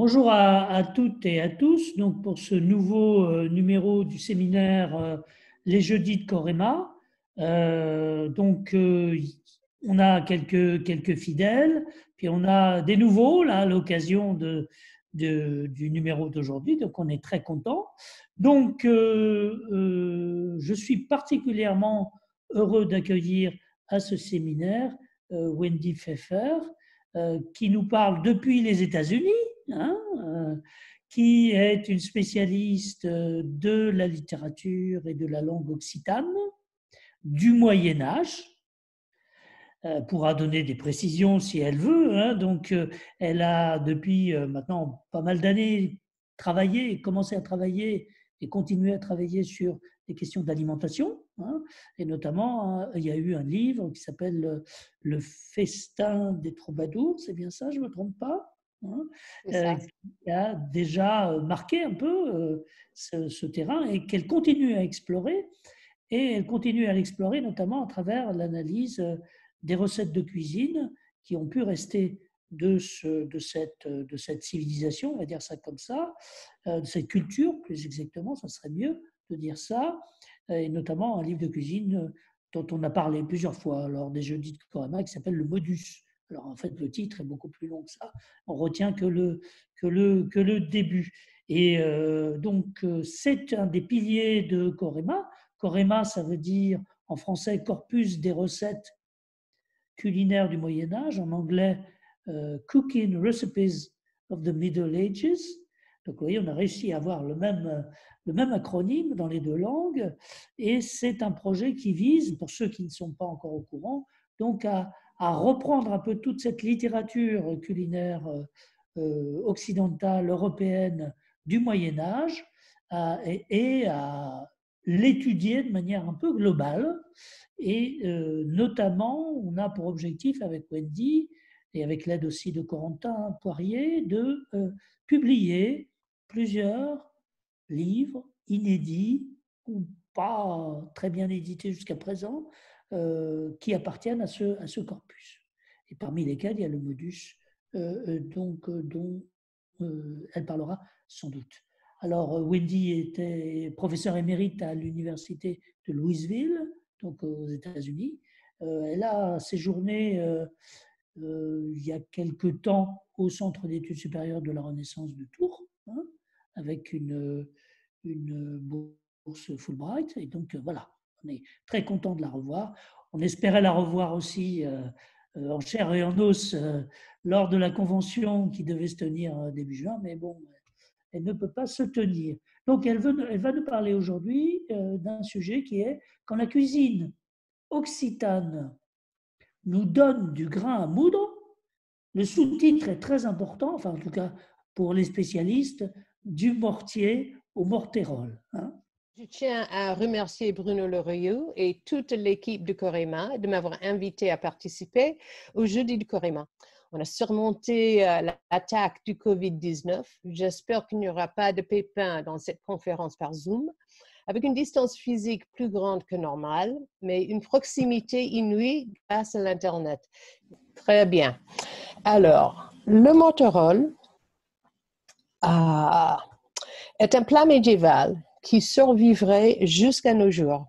Bonjour à toutes et à tous. Donc pour ce nouveau numéro du séminaire Les Jeudis de Corema. On a quelques fidèles, puis on a des nouveaux là à l'occasion du numéro d'aujourd'hui. Donc on est très content. Je suis particulièrement heureux d'accueillir à ce séminaire Wendy Pfeffer, qui nous parle depuis les États-Unis, hein, qui est une spécialiste de la littérature et de la langue occitane du Moyen Âge. Pourra donner des précisions si elle veut. Hein. Elle a depuis maintenant pas mal d'années commencé à travailler et continué à travailler sur les questions d'alimentation. Hein. Et notamment, il y a eu un livre qui s'appelle Le Festin des troubadours, c'est bien ça, je ne me trompe pas, hein, qui a déjà marqué un peu ce terrain et qu'elle continue à explorer. Et elle continue à l'explorer notamment à travers l'analyse des recettes de cuisine qui ont pu rester de cette civilisation, on va dire ça comme ça, de cette culture, plus exactement, ça serait mieux de dire ça, et notamment un livre de cuisine dont on a parlé plusieurs fois lors des Jeudis de Corema, qui s'appelle Le Modus. Alors en fait, le titre est beaucoup plus long que ça. On retient que le début. Et c'est un des piliers de Corema. Corema, ça veut dire en français corpus des recettes culinaires du Moyen Âge, en anglais Cooking Recipes of the Middle Ages. Donc vous voyez, on a réussi à avoir le même acronyme dans les deux langues, et c'est un projet qui vise, pour ceux qui ne sont pas encore au courant, donc à reprendre un peu toute cette littérature culinaire occidentale, européenne du Moyen Âge, et à l'étudier de manière un peu globale. Et notamment, on a pour objectif avec Wendy et avec l'aide aussi de Corentin Poirier de publier plusieurs livres inédits ou pas très bien édités jusqu'à présent qui appartiennent à ce corpus. Et parmi lesquels il y a le modus dont elle parlera sans doute. Alors, Wendy était professeure émérite à l'université de Louisville, donc aux États-Unis. Elle a séjourné il y a quelque temps au Centre d'études supérieures de la Renaissance de Tours, hein, avec une bourse Fulbright. Et donc, voilà, on est très content de la revoir. On espérait la revoir aussi en chair et en os lors de la convention qui devait se tenir début juin, mais bon, elle ne peut pas se tenir. Donc, elle va nous parler aujourd'hui d'un sujet qui est quand la cuisine occitane nous donne du grain à moudre. Le sous-titre est très important, enfin en tout cas pour les spécialistes, du mortier au morterol. Hein. Je tiens à remercier Bruno Loriot et toute l'équipe de Corema de m'avoir invité à participer au Jeudi de Corema. On a surmonté l'attaque du Covid-19. J'espère qu'il n'y aura pas de pépins dans cette conférence par Zoom, avec une distance physique plus grande que normale, mais une proximité inouïe grâce à l'Internet. Très bien. Alors, le morterol est un plat médiéval qui survivrait jusqu'à nos jours.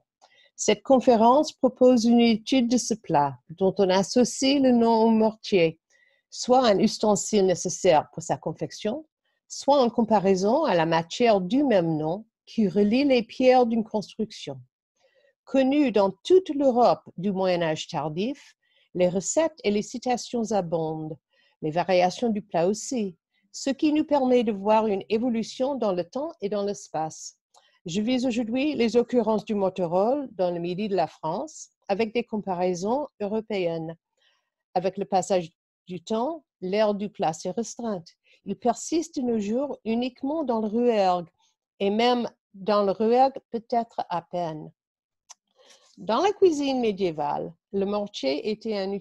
Cette conférence propose une étude de ce plat, dont on associe le nom au mortier, soit un ustensile nécessaire pour sa confection, soit en comparaison à la matière du même nom qui relie les pierres d'une construction. Connu dans toute l'Europe du Moyen Âge tardif, les recettes et les citations abondent, les variations du plat aussi, ce qui nous permet de voir une évolution dans le temps et dans l'espace. Je vise aujourd'hui les occurrences du morterol dans le midi de la France avec des comparaisons européennes. Avec le passage du temps, l'ère du plat s'est restreinte. Il persiste de nos jours uniquement dans le Rouergue et même dans le Rouergue peut-être à peine. Dans la cuisine médiévale, le mortier était un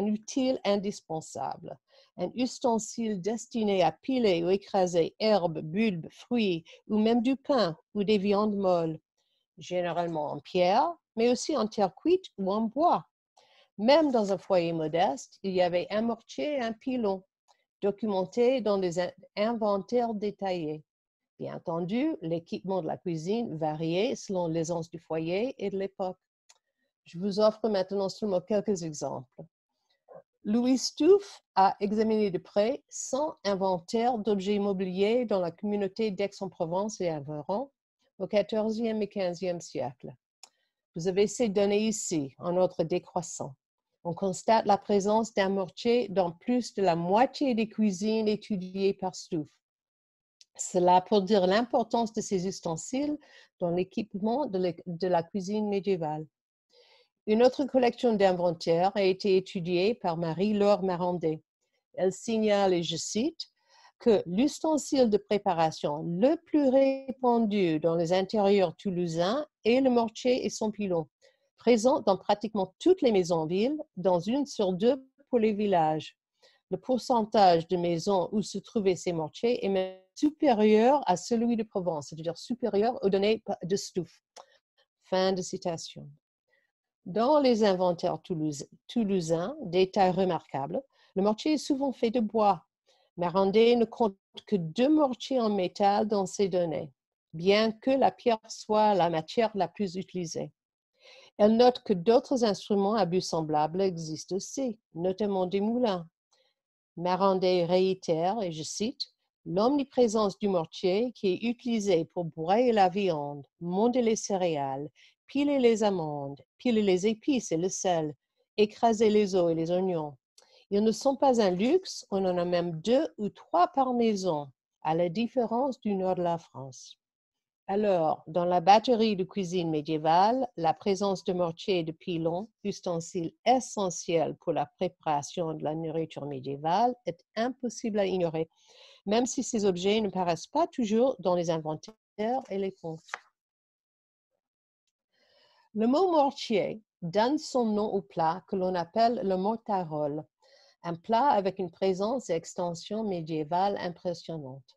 utile indispensable, un ustensile destiné à piler ou écraser herbes, bulbes, fruits ou même du pain ou des viandes molles, généralement en pierre, mais aussi en terre cuite ou en bois. Même dans un foyer modeste, il y avait un mortier et un pilon. documentés dans des inventaires détaillés. Bien entendu, l'équipement de la cuisine variait selon l'aisance du foyer et de l'époque. Je vous offre maintenant seulement quelques exemples. Louis Stouff a examiné de près 100 inventaires d'objets immobiliers dans la communauté d'Aix-en-Provence et environs au XIVe et XVe siècle. Vous avez ces données ici, en ordre décroissant. On constate la présence d'un mortier dans plus de la moitié des cuisines étudiées par Stouff. Cela pour dire l'importance de ces ustensiles dans l'équipement de la cuisine médiévale. Une autre collection d'inventaires a été étudiée par Marie-Laure Marandet. Elle signale, et je cite, que l'ustensile de préparation le plus répandu dans les intérieurs toulousains est le mortier et son pilon, présent dans pratiquement toutes les maisons-villes, dans 1 sur 2 pour les villages. Le pourcentage de maisons où se trouvaient ces mortiers est même supérieur à celui de Provence, c'est-à-dire supérieur aux données de Stouff. Fin de citation. Dans les inventaires toulousains, détail remarquable, le mortier est souvent fait de bois. Marandet ne compte que 2 mortiers en métal dans ses données, bien que la pierre soit la matière la plus utilisée. Elle note que d'autres instruments à but semblable existent aussi, notamment des moulins. Marandet réitère, et je cite, « L'omniprésence du mortier qui est utilisé pour broyer la viande, monder les céréales, piler les amandes, piler les épices et le sel, écraser les os et les oignons. Ils ne sont pas un luxe, on en a même 2 ou 3 par maison, à la différence du nord de la France. » Alors, dans la batterie de cuisine médiévale, la présence de mortiers et de pilons, ustensiles essentiels pour la préparation de la nourriture médiévale, est impossible à ignorer, même si ces objets ne paraissent pas toujours dans les inventaires et les comptes. Le mot mortier donne son nom au plat que l'on appelle le mortarole, un plat avec une présence et extension médiévale impressionnante.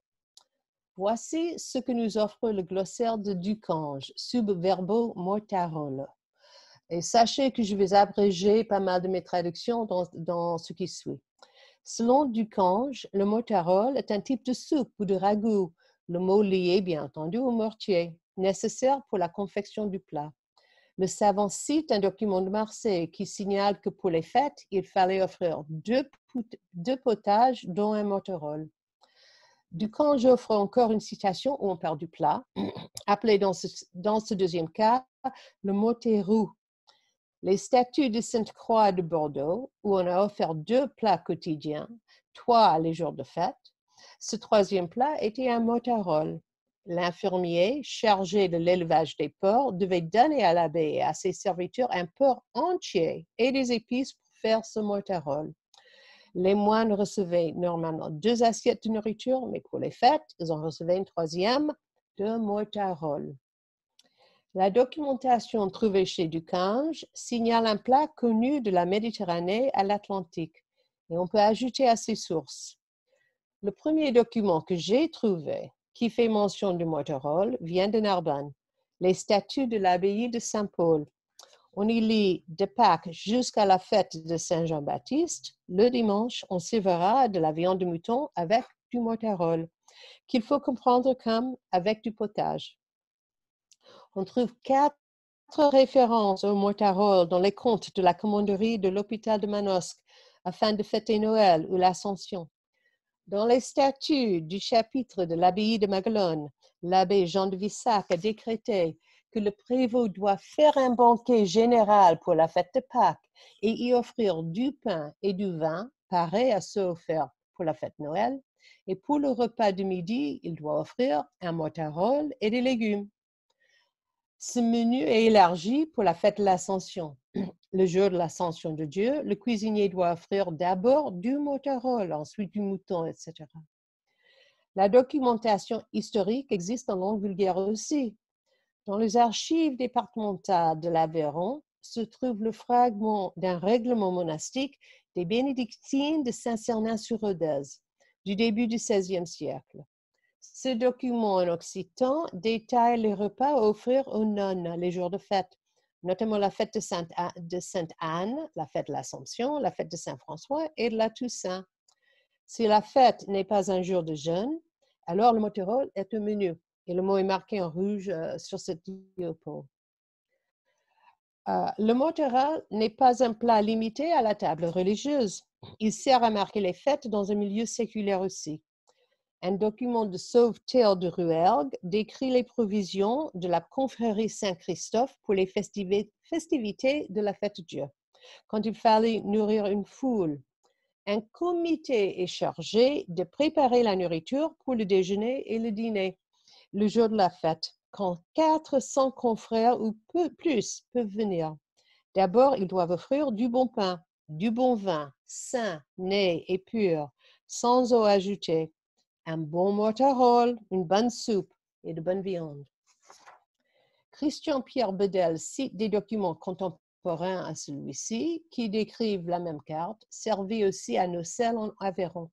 Voici ce que nous offre le glossaire de Ducange, sub verbo mortarole. Et sachez que je vais abréger pas mal de mes traductions dans ce qui suit. Selon Ducange, le mortarole est un type de soupe ou de ragoût, le mot lié bien entendu au mortier, nécessaire pour la confection du plat. Le savant cite un document de Marseille qui signale que pour les fêtes, il fallait offrir 2 potages dont un mortarole. Ducange offre encore une citation où on parle du plat, appelé dans ce deuxième cas le morteroux. Les statues de Sainte-Croix de Bordeaux, où on a offert 2 plats quotidiens, 3 les jours de fête. Ce troisième plat était un mortarole. L'infirmier, chargé de l'élevage des porcs, devait donner à l'abbé et à ses serviteurs un porc entier et des épices pour faire ce mortarole. Les moines recevaient normalement 2 assiettes de nourriture, mais pour les fêtes, ils en recevaient une 3e de mortarole. La documentation trouvée chez Ducange signale un plat connu de la Méditerranée à l'Atlantique, et on peut ajouter à ces sources. Le premier document que j'ai trouvé qui fait mention du mortarole vient de Narbonne, les statuts de l'abbaye de Saint-Paul. On y lit de Pâques jusqu'à la fête de Saint-Jean-Baptiste. Le dimanche, on servera de la viande de mouton avec du mortarole, qu'il faut comprendre comme avec du potage. On trouve 4 références au mortarole dans les contes de la commanderie de l'hôpital de Manosque afin de fêter Noël ou l'Ascension. Dans les statuts du chapitre de l'abbaye de Maguelone, l'abbé Jean de Vissac a décrété que le prévôt doit faire un banquet général pour la fête de Pâques et y offrir du pain et du vin, pareil à ceux offerts pour la fête Noël. Et pour le repas de midi, il doit offrir un mortarole et des légumes. Ce menu est élargi pour la fête de l'Ascension. Le jour de l'Ascension de Dieu, le cuisinier doit offrir d'abord du mortarole, ensuite du mouton, etc. La documentation historique existe en langue vulgaire aussi. Dans les archives départementales de l'Aveyron se trouve le fragment d'un règlement monastique des bénédictines de Saint-Cernin-sur-Rodez du début du XVIe siècle. Ce document en occitan détaille les repas à offrir aux nonnes les jours de fête, notamment la fête de Sainte-Anne, la fête de l'Assomption, la fête de Saint-François et de la Toussaint. Si la fête n'est pas un jour de jeûne, alors le motérol est au menu. Et le mot est marqué en rouge sur cette diapo. Le motérol n'est pas un plat limité à la table religieuse. Il sert à marquer les fêtes dans un milieu séculaire aussi. Un document de Sauveterre de Rouergue décrit les provisions de la confrérie Saint-Christophe pour les festivités de la fête Dieu. Quand il fallait nourrir une foule, un comité est chargé de préparer la nourriture pour le déjeuner et le dîner le jour de la fête, quand 400 confrères ou plus peuvent venir. D'abord, ils doivent offrir du bon pain, du bon vin, sain, né et pur, sans eau ajoutée, un bon motérol, une bonne soupe et de bonne viande. Christian-Pierre Bedel cite des documents contemporains à celui-ci qui décrivent la même carte, servie aussi à Nocelles en Aveyron.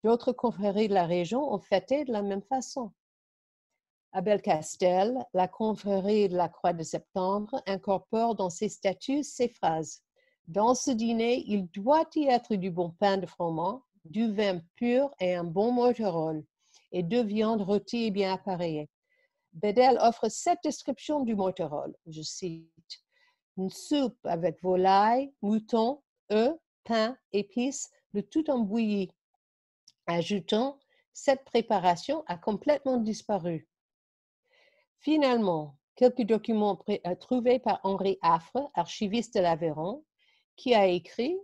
D'autres confréries de la région ont fêté de la même façon. À Belcastel, la confrérie de la Croix de Septembre incorpore dans ses statuts ces phrases. Dans ce dîner, il doit y être du bon pain de froment, du vin pur et un bon motérol, et deux viandes rôties et bien appareillées. Bedel offre cette description du motérol, je cite, une soupe avec volaille, mouton, œufs, pain, épices, le tout en bouillie. Ajoutant, cette préparation a complètement disparu. Finalement, quelques documents trouvés par Henri Affre, archiviste de l'Aveyron, qui a écrit,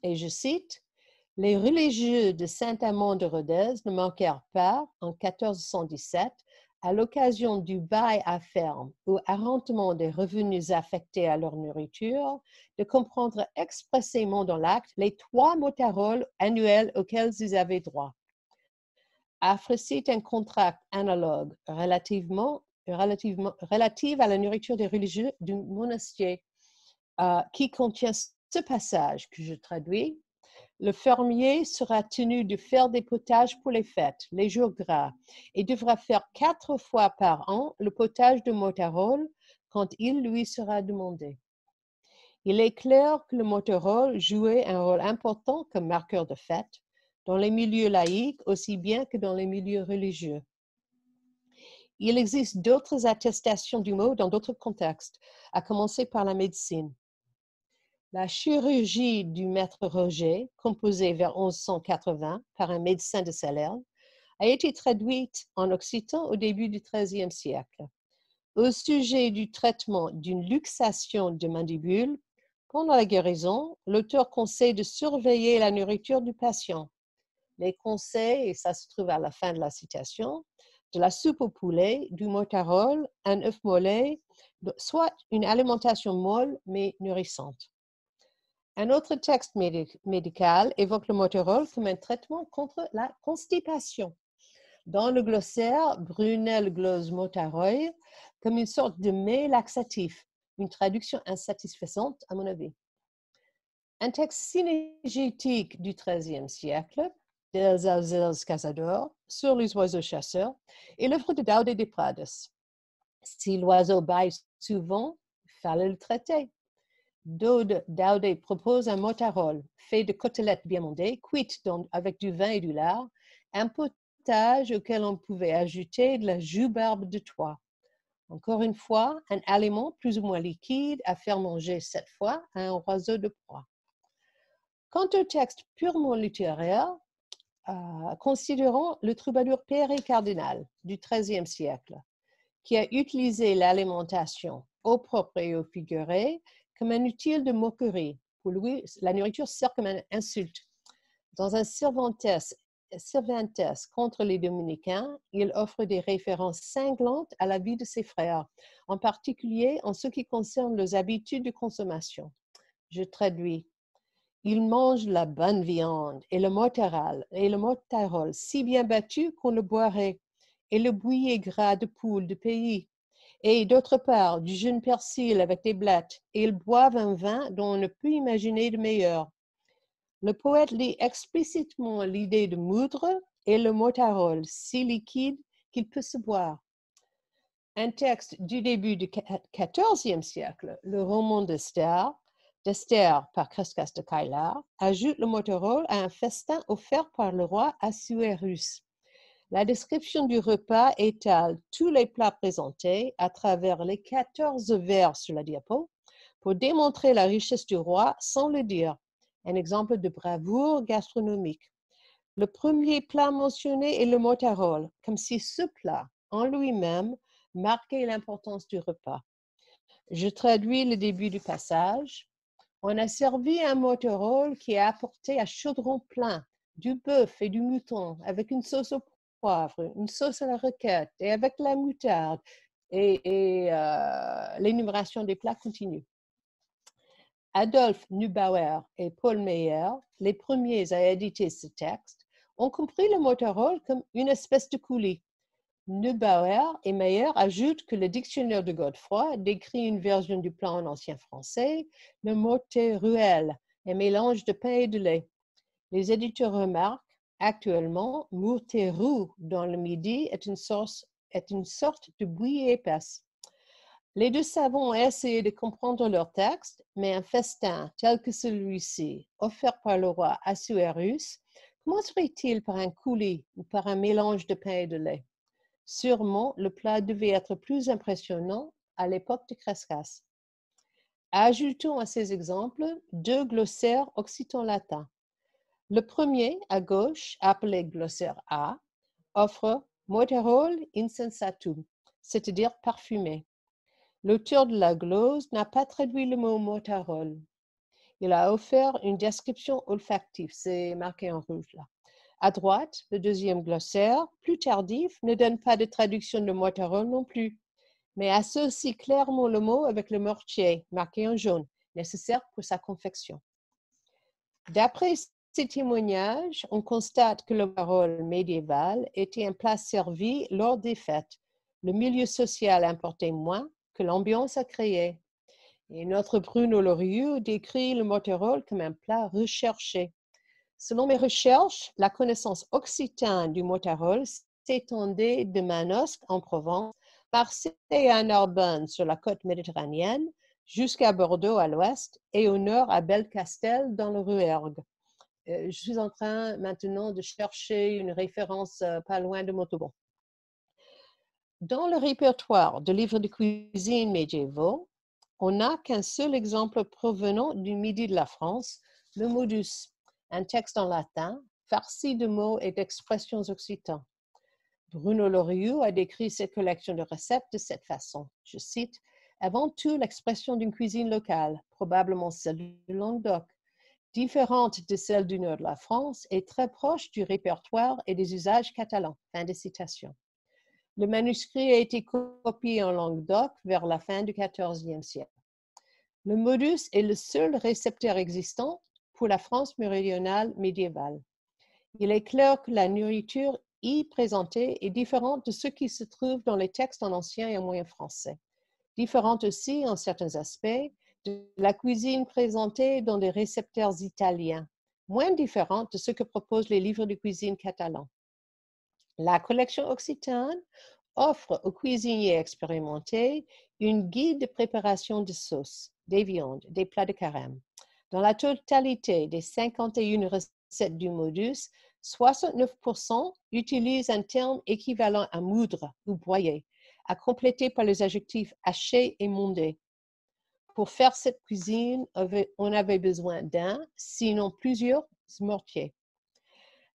et je cite, « Les religieux de Saint-Amand de Rodez ne manquèrent pas, en 1417, à l'occasion du bail à ferme ou arrentement des revenus affectés à leur nourriture, de comprendre expressément dans l'acte les 3 motaroles annuels auxquels ils avaient droit. » Affre cite un contrat analogue relative à la nourriture des religieux du monastère qui contient ce passage que je traduis. Le fermier sera tenu de faire des potages pour les fêtes, les jours gras, et devra faire 4 fois par an le potage de motérol quand il lui sera demandé. Il est clair que le motérol jouait un rôle important comme marqueur de fête dans les milieux laïques aussi bien que dans les milieux religieux. Il existe d'autres attestations du mot dans d'autres contextes, à commencer par la médecine. La chirurgie du maître Roger, composée vers 1180 par un médecin de Salerne, a été traduite en occitan au début du XIIIe siècle. Au sujet du traitement d'une luxation de mandibule, pendant la guérison, l'auteur conseille de surveiller la nourriture du patient. Les conseils, et ça se trouve à la fin de la citation, de la soupe au poulet, du motérol, un œuf mollet, soit une alimentation molle mais nourrissante. Un autre texte médical évoque le motérol comme un traitement contre la constipation. Dans le glossaire, Brunel glose motaroil comme une sorte de mets laxatif, une traduction insatisfaisante à mon avis. Un texte synégétique du XIIIe siècle, des Alzels Casador, sur les oiseaux chasseurs, est l'œuvre de Daudet de Prades. Si l'oiseau bâille souvent, il fallait le traiter. Daudet propose un motérol fait de côtelettes bien mondées, cuites avec du vin et du lard, un potage auquel on pouvait ajouter de la joubarbe de Troyes. Encore une fois, un aliment plus ou moins liquide à faire manger cette fois à un oiseau de proie. Quant au texte purement littéraire, considérons le troubadour Péré Cardinal du XIIIe siècle, qui a utilisé l'alimentation au propre et au figuré comme un outil de moquerie. Pour lui, la nourriture sert comme une insulte. Dans un Cervantes contre les dominicains, il offre des références cinglantes à la vie de ses frères, en particulier en ce qui concerne leurs habitudes de consommation. Je traduis. Ils mangent la bonne viande et le motérol si bien battu qu'on le boirait, et le bouilli gras de poule de pays, et d'autre part du jeune persil avec des blettes, et ils boivent un vin dont on ne peut imaginer de meilleur. Le poète lit explicitement l'idée de moudre et le motérol si liquide qu'il peut se boire. Un texte du début du XIVe siècle, le roman d'Esther, d'Esther par Crescas de Caillard ajoute le mortereau à un festin offert par le roi Assuérus. La description du repas étale tous les plats présentés à travers les 14 vers sur la diapo pour démontrer la richesse du roi sans le dire. Un exemple de bravoure gastronomique. Le premier plat mentionné est le mortereau, comme si ce plat, en lui-même, marquait l'importance du repas. Je traduis le début du passage. On a servi un mortereau qui est apporté à chaudron plein, du bœuf et du mouton, avec une sauce au poivre, une sauce à la roquette et avec la moutarde. Et l'énumération des plats continue. Adolphe Neubauer et Paul Meyer, les premiers à éditer ce texte, ont compris le mortereau comme une espèce de coulis. Neubauer et Meyer ajoutent que le dictionnaire de Godefroy décrit une version du plat en ancien français, le morteruel, un mélange de pain et de lait. Les éditeurs remarquent, actuellement, morteroux dans le Midi est une sorte de bouillie épaisse. Les deux savants ont essayé de comprendre leur texte, mais un festin tel que celui-ci, offert par le roi Assuérus, commencerait-il par un coulis ou par un mélange de pain et de lait? Sûrement, le plat devait être plus impressionnant à l'époque de Crescas. Ajoutons à ces exemples deux glossaires occitan-latins. Le premier, à gauche, appelé glossaire A, offre morterol insensatum, c'est-à-dire parfumé. L'auteur de la glose n'a pas traduit le mot morterol. Il a offert une description olfactive, c'est marqué en rouge là. À droite, le deuxième glossaire, plus tardif, ne donne pas de traduction de morterol non plus, mais associe clairement le mot avec le mortier, marqué en jaune, nécessaire pour sa confection. D'après ces témoignages, on constate que le mortereau médiéval était un plat servi lors des fêtes. Le milieu social importait moins que l'ambiance a créé. Et notre Bruno Loriot décrit le mortereau comme un plat recherché. Selon mes recherches, la connaissance occitane du mortereau s'étendait de Manosque en Provence, Marseille à Narbonne sur la côte méditerranéenne, jusqu'à Bordeaux à l'ouest et au nord à Belcastel dans le Rouergue. Je suis en train maintenant de chercher une référence pas loin de Montauban. Dans le répertoire de livres de cuisine médiévaux, on n'a qu'un seul exemple provenant du midi de la France, le modus, un texte en latin, farci de mots et d'expressions occitans. Bruno Loriot a décrit cette collection de recettes de cette façon. Je cite, « Avant tout, l'expression d'une cuisine locale, probablement celle du Languedoc, différente de celle du nord de la France et très proche du répertoire et des usages catalans. » Fin de citation. Le manuscrit a été copié en Languedoc vers la fin du XIVe siècle. Le modus est le seul récepteur existant pour la France méridionale médiévale. Il est clair que la nourriture y présentée est différente de ce qui se trouve dans les textes en ancien et en moyen français. Différente aussi, en certains aspects, de la cuisine présentée dans des récepteurs italiens, moins différente de ce que proposent les livres de cuisine catalans. La collection occitane offre aux cuisiniers expérimentés une guide de préparation de sauces, des viandes, des plats de carême. Dans la totalité des 51 recettes du modus, 69% utilisent un terme équivalent à moudre ou broyer, à compléter par les adjectifs haché et mondé. Pour faire cette cuisine, on avait besoin d'un, sinon plusieurs mortiers.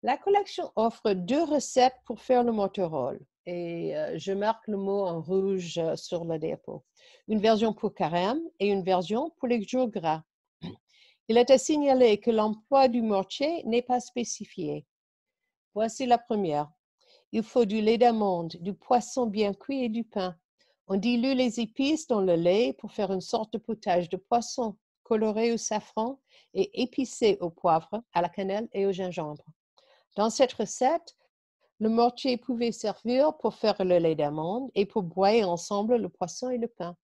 La collection offre deux recettes pour faire le mortereau et je marque le mot en rouge sur le diapo. Une version pour carême et une version pour les jours gras. Il est à signaler que l'emploi du mortier n'est pas spécifié. Voici la première. Il faut du lait d'amande, du poisson bien cuit et du pain. On dilue les épices dans le lait pour faire une sorte de potage de poisson, coloré au safran et épicé au poivre, à la cannelle et au gingembre. Dans cette recette, le mortier pouvait servir pour faire le lait d'amande et pour broyer ensemble le poisson et le pain.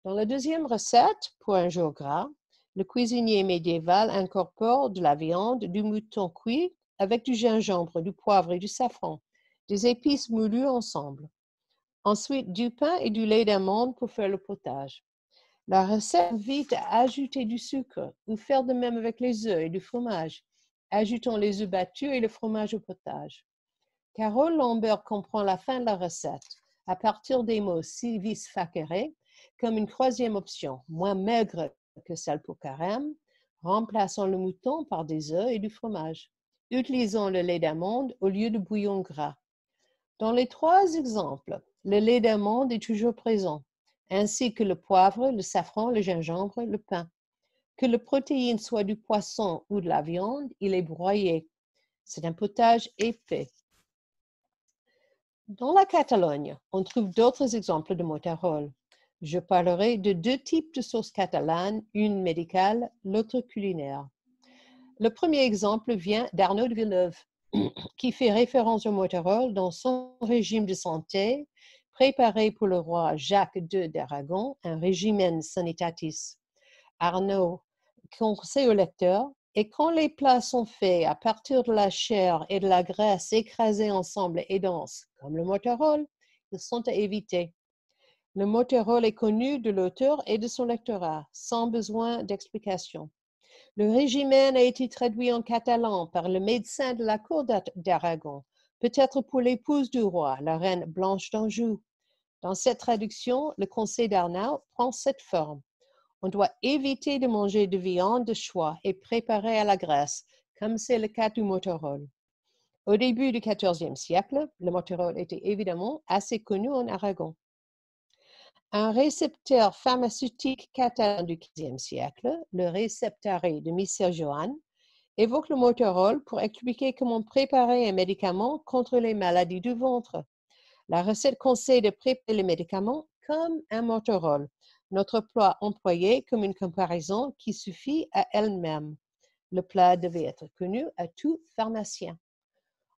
Dans la deuxième recette, pour un jour gras, le cuisinier médiéval incorpore de la viande, du mouton cuit avec du gingembre, du poivre et du safran, des épices moulues ensemble. Ensuite, du pain et du lait d'amande pour faire le potage. La recette invite à ajouter du sucre ou faire de même avec les œufs et du fromage. Ajoutons les œufs battus et le fromage au potage. Carole Lambert comprend la fin de la recette à partir des mots civis facere comme une troisième option, moins maigre que celle pour carême. Remplaçons le mouton par des œufs et du fromage. Utilisons le lait d'amande au lieu de bouillon gras. Dans les trois exemples, le lait d'amande est toujours présent, ainsi que le poivre, le safran, le gingembre, le pain. Que la protéine soit du poisson ou de la viande, il est broyé. C'est un potage épais. Dans la Catalogne, on trouve d'autres exemples de motarol. Je parlerai de deux types de sauces catalanes, une médicale, l'autre culinaire. Le premier exemple vient d'Arnaud de Villeneuve, qui fait référence au motarol dans son régime de santé préparé pour le roi Jacques II d'Aragon, un regimen sanitatis. Arnaud conseille au lecteur, et quand les plats sont faits à partir de la chair et de la graisse écrasées ensemble et denses, comme le motarol, ils sont à éviter. Le motarol est connu de l'auteur et de son lectorat, sans besoin d'explication. Le régimen a été traduit en catalan par le médecin de la cour d'Aragon, peut-être pour l'épouse du roi, la reine Blanche d'Anjou. Dans cette traduction, le conseil d'Arnaud prend cette forme. On doit éviter de manger de viande de choix et préparer à la graisse, comme c'est le cas du motarol. Au début du XIVe siècle, le motarol était évidemment assez connu en Aragon. Un récepteur pharmaceutique catalan du XVe siècle, le réceptaré de Michel Johan, évoque le motarol pour expliquer comment préparer un médicament contre les maladies du ventre. La recette conseille de préparer le médicament comme un motarol, notre plat employé comme une comparaison qui suffit à elle-même. Le plat devait être connu à tout pharmacien.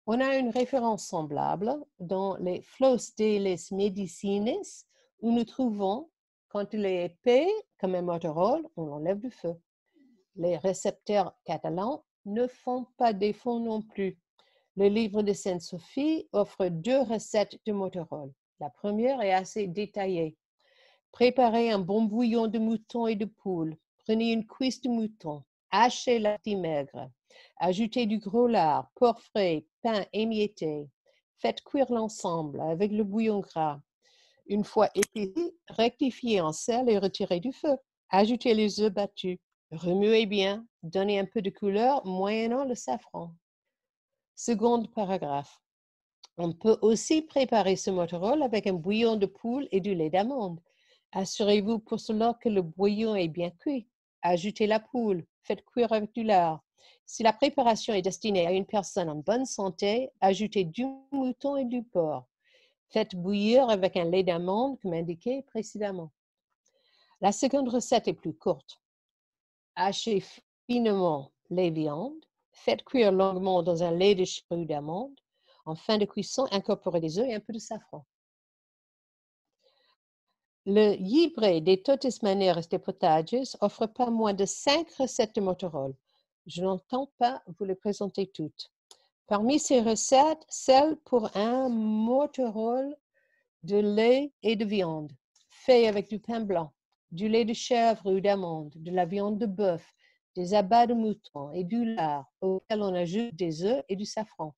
On a une référence semblable dans les Flos de les Medicines, où nous trouvons, quand il est épais comme un motarol, on l'enlève du feu. Les récepteurs catalans ne font pas défaut non plus. Le livre de Sainte-Sophie offre deux recettes de motarol. La première est assez détaillée. Préparez un bon bouillon de mouton et de poule. Prenez une cuisse de mouton. Hachez la partie maigre. Ajoutez du gros lard, porc frais, pain émietté. Faites cuire l'ensemble avec le bouillon gras. Une fois épicé, rectifiez en sel et retirez du feu. Ajoutez les œufs battus. Remuez bien. Donnez un peu de couleur moyennant le safran. Second paragraphe. On peut aussi préparer ce motarol avec un bouillon de poule et du lait d'amande. Assurez-vous pour cela que le bouillon est bien cuit. Ajoutez la poule. Faites cuire avec du lard. Si la préparation est destinée à une personne en bonne santé, ajoutez du mouton et du porc. Faites bouillir avec un lait d'amande comme indiqué précédemment. La seconde recette est plus courte. Hachez finement les viandes. Faites cuire longuement dans un lait de chèvre d'amande. En fin de cuisson, incorporez des œufs et un peu de safran. Le livret des Totes Maneres de Potages offre pas moins de 5 recettes de motarol. Je n'entends pas vous les présenter toutes. Parmi ces recettes, celle pour un motarol de lait et de viande, fait avec du pain blanc, du lait de chèvre ou d'amande, de la viande de bœuf, des abats de mouton et du lard, auquel on ajoute des œufs et du safran.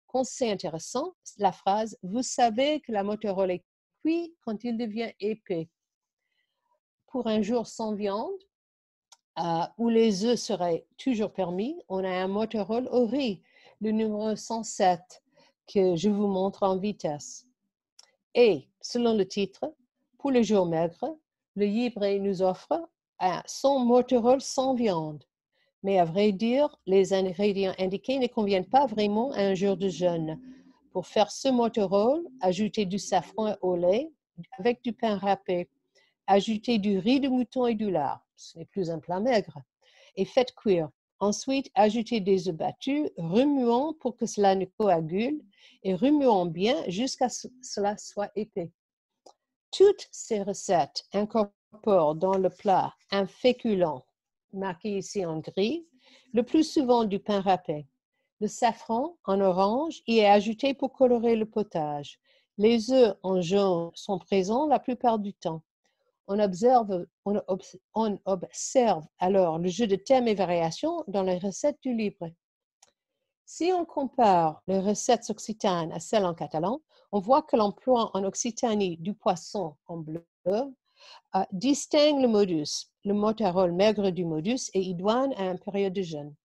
Conseil intéressant, la phrase « Vous savez que la motarol est cuit quand il devient épais ». Pour un jour sans viande, où les œufs seraient toujours permis, on a un motarol au riz, le numéro 107, que je vous montre en vitesse. Et, selon le titre, pour les jours maigres, le livret nous offre son motarol sans viande. Mais à vrai dire, les ingrédients indiqués ne conviennent pas vraiment à un jour de jeûne. Pour faire ce motarol, ajoutez du safran au lait avec du pain râpé. Ajoutez du riz de mouton et du lard. Ce n'est plus un plat maigre. Et faites cuire. Ensuite, ajoutez des œufs battus, remuons pour que cela ne coagule et remuons bien jusqu'à ce que cela soit épais. Toutes ces recettes incorporent dans le plat un féculent, marqué ici en gris, le plus souvent du pain râpé. Le safran en orange y est ajouté pour colorer le potage. Les œufs en jaune sont présents la plupart du temps. On observe alors le jeu de thèmes et variations dans les recettes du livre. Si on compare les recettes occitanes à celles en catalan, on voit que l'emploi en Occitanie du poisson en bleu distingue le modus, le mot à rôle maigre du modus, et idoine à une période de jeûne.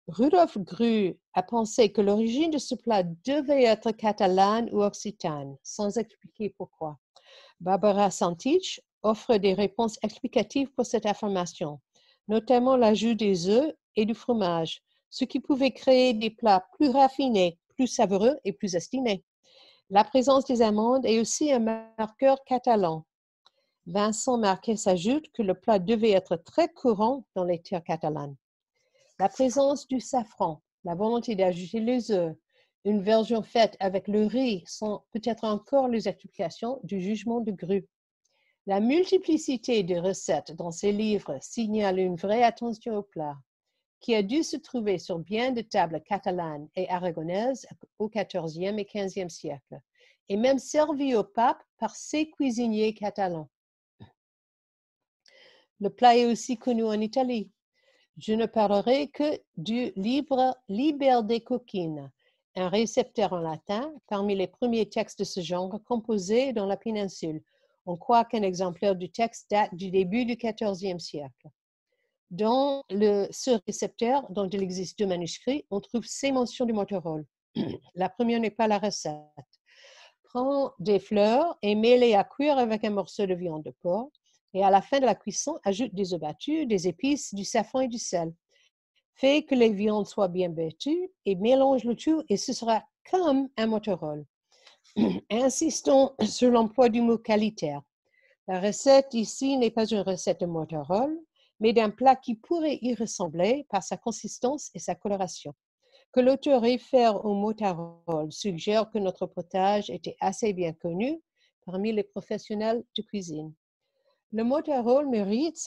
Rudolf Grue a pensé que l'origine de ce plat devait être catalane ou occitane, sans expliquer pourquoi. Barbara Santich offre des réponses explicatives pour cette affirmation, notamment l'ajout des œufs et du fromage, ce qui pouvait créer des plats plus raffinés, plus savoureux et plus estimés. La présence des amandes est aussi un marqueur catalan. Vincent Marquet s'ajoute que le plat devait être très courant dans les terres catalanes. La présence du safran, la volonté d'ajouter les œufs, une version faite avec le riz sont peut-être encore les explications du jugement de Grue. La multiplicité de recettes dans ces livres signale une vraie attention au plat, qui a dû se trouver sur bien de tables catalanes et aragonaises au XIVe et XVe siècle, et même servi au pape par ses cuisiniers catalans. Le plat est aussi connu en Italie. Je ne parlerai que du livre Liber de Coquine, un récepteur en latin parmi les premiers textes de ce genre composés dans la péninsule. On croit qu'un exemplaire du texte date du début du XIVe siècle. Dans ce récepteur, dont il existe 2 manuscrits, on trouve ces mentions du Motorola. La première n'est pas la recette. Prends des fleurs et mets-les à cuire avec un morceau de viande de porc. Et à la fin de la cuisson, ajoute des œufs battus, des épices, du safran et du sel. Fais que les viandes soient bien battues et mélange le tout et ce sera comme un Motorola. Insistons sur l'emploi du mot qualitaire. La recette ici n'est pas une recette de Motorola, mais d'un plat qui pourrait y ressembler par sa consistance et sa coloration. Que l'auteur réfère au Motorola suggère que notre potage était assez bien connu parmi les professionnels de cuisine. Le Motorola mérite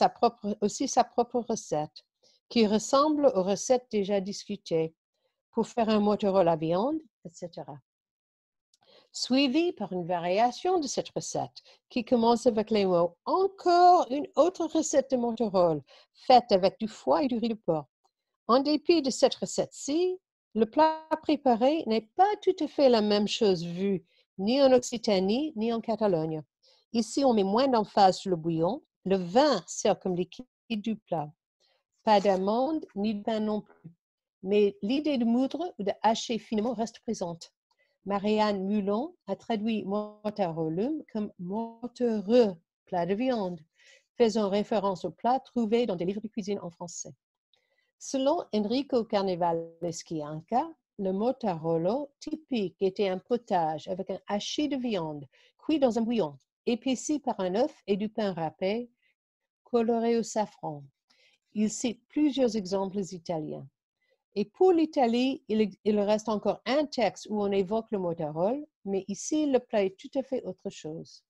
aussi sa propre recette, qui ressemble aux recettes déjà discutées, pour faire un Motorola à viande, etc. Suivi par une variation de cette recette, qui commence avec les mots « Encore une autre recette de Motorola, faite avec du foie et du riz de porc ». En dépit de cette recette-ci, le plat préparé n'est pas tout à fait la même chose vue ni en Occitanie ni en Catalogne. Ici, on met moins d'emphase sur le bouillon. Le vin sert comme liquide du plat. Pas d'amande ni de pain non plus. Mais l'idée de moudre ou de hacher finement reste présente. Marianne Mulon a traduit mortarolum comme mortereux plat de viande, faisant référence au plat trouvé dans des livres de cuisine en français. Selon Enrico Carnevale Anca, le mortarolo typique était un potage avec un hachis de viande cuit dans un bouillon, épaissi par un œuf et du pain râpé, coloré au safran. Il cite plusieurs exemples italiens. Et pour l'Italie, il reste encore un texte où on évoque le mortarolo, mais ici, le plat est tout à fait autre chose.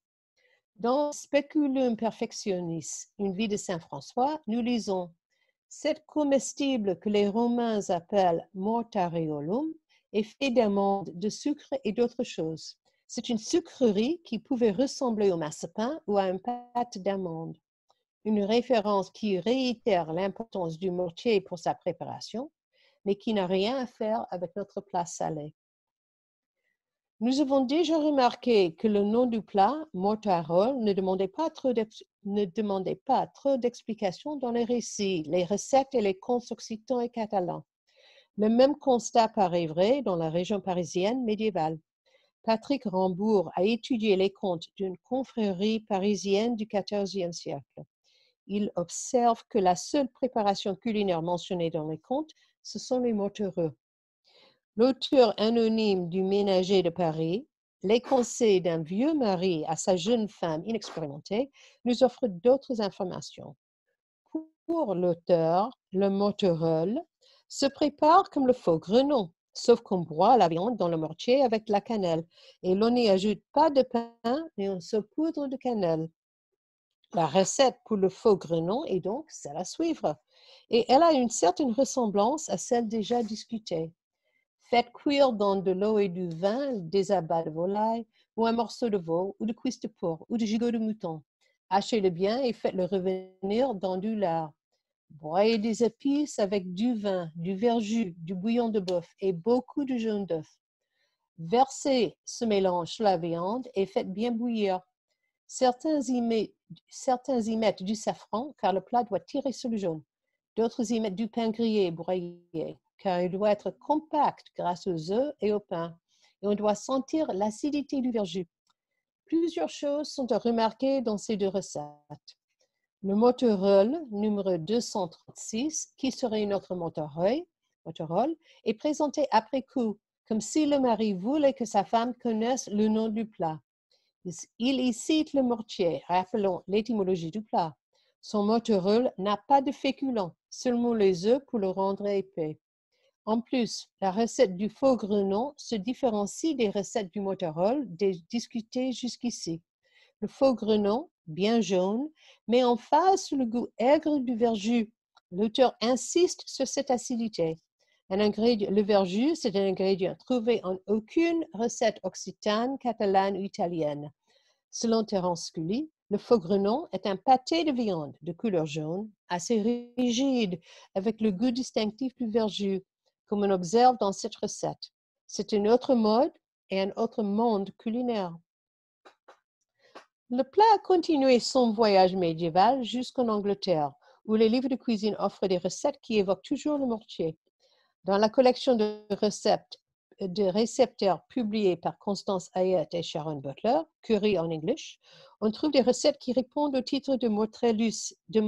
Dans Speculum Perfectionis, une vie de Saint François, nous lisons « Cette comestible que les Romains appellent mortariolum est fait d'amandes, de sucre et d'autres choses. C'est une sucrerie qui pouvait ressembler au marzipan ou à une pâte d'amande. » Une référence qui réitère l'importance du mortier pour sa préparation, mais qui n'a rien à faire avec notre plat salé. Nous avons déjà remarqué que le nom du plat, mortarol, ne demandait pas trop d'explications dans les récits, les recettes et les contes occitans et catalans. Le même constat paraît vrai dans la région parisienne médiévale. Patrick Rambourg a étudié les contes d'une confrérie parisienne du XIVe siècle. Il observe que la seule préparation culinaire mentionnée dans les contes, ce sont les mortereux. L'auteur anonyme du Ménager de Paris, les conseils d'un vieux mari à sa jeune femme inexpérimentée, nous offre d'autres informations. Pour l'auteur, le mortereul se prépare comme le faux grenon, sauf qu'on broie la viande dans le mortier avec de la cannelle et l'on n'y ajoute pas de pain, mais on saupoudre de cannelle. La recette pour le faux grenon est donc celle à suivre, et elle a une certaine ressemblance à celle déjà discutée. Faites cuire dans de l'eau et du vin des abats de volaille ou un morceau de veau ou de cuisse de porc ou de gigot de mouton. Hachez-le bien et faites-le revenir dans du lard. Broyez des épices avec du vin, du verjus, du bouillon de bœuf et beaucoup de jaune d'œuf. Versez ce mélange sur la viande et faites bien bouillir. Certains y mettent du safran car le plat doit tirer sur le jaune. D'autres y mettent du pain grillé broyé car il doit être compact grâce aux œufs et au pain. Et on doit sentir l'acidité du verjus. Plusieurs choses sont à remarquer dans ces deux recettes. Le motorol numéro 236, qui serait notre motorol, est présenté après coup, comme si le mari voulait que sa femme connaisse le nom du plat. Il y cite le mortier, rappelons l'étymologie du plat. Son motorol n'a pas de féculents, seulement les œufs pour le rendre épais. En plus, la recette du faux grenon se différencie des recettes du motorol discutées jusqu'ici. Le faux grenon, bien jaune, met en face le goût aigre du verjus. L'auteur insiste sur cette acidité. Le verjus, c'est un ingrédient trouvé en aucune recette occitane, catalane ou italienne. Selon Terence Scully, le faux grenon est un pâté de viande de couleur jaune, assez rigide, avec le goût distinctif du verjus, comme on observe dans cette recette. C'est une autre mode et un autre monde culinaire. Le plat a continué son voyage médiéval jusqu'en Angleterre, où les livres de cuisine offrent des recettes qui évoquent toujours le mortier. Dans la collection de récepteurs publiés par Constance Hayet et Sharon Butler, Curry en English, on trouve des recettes qui répondent au titre de mortrellus, de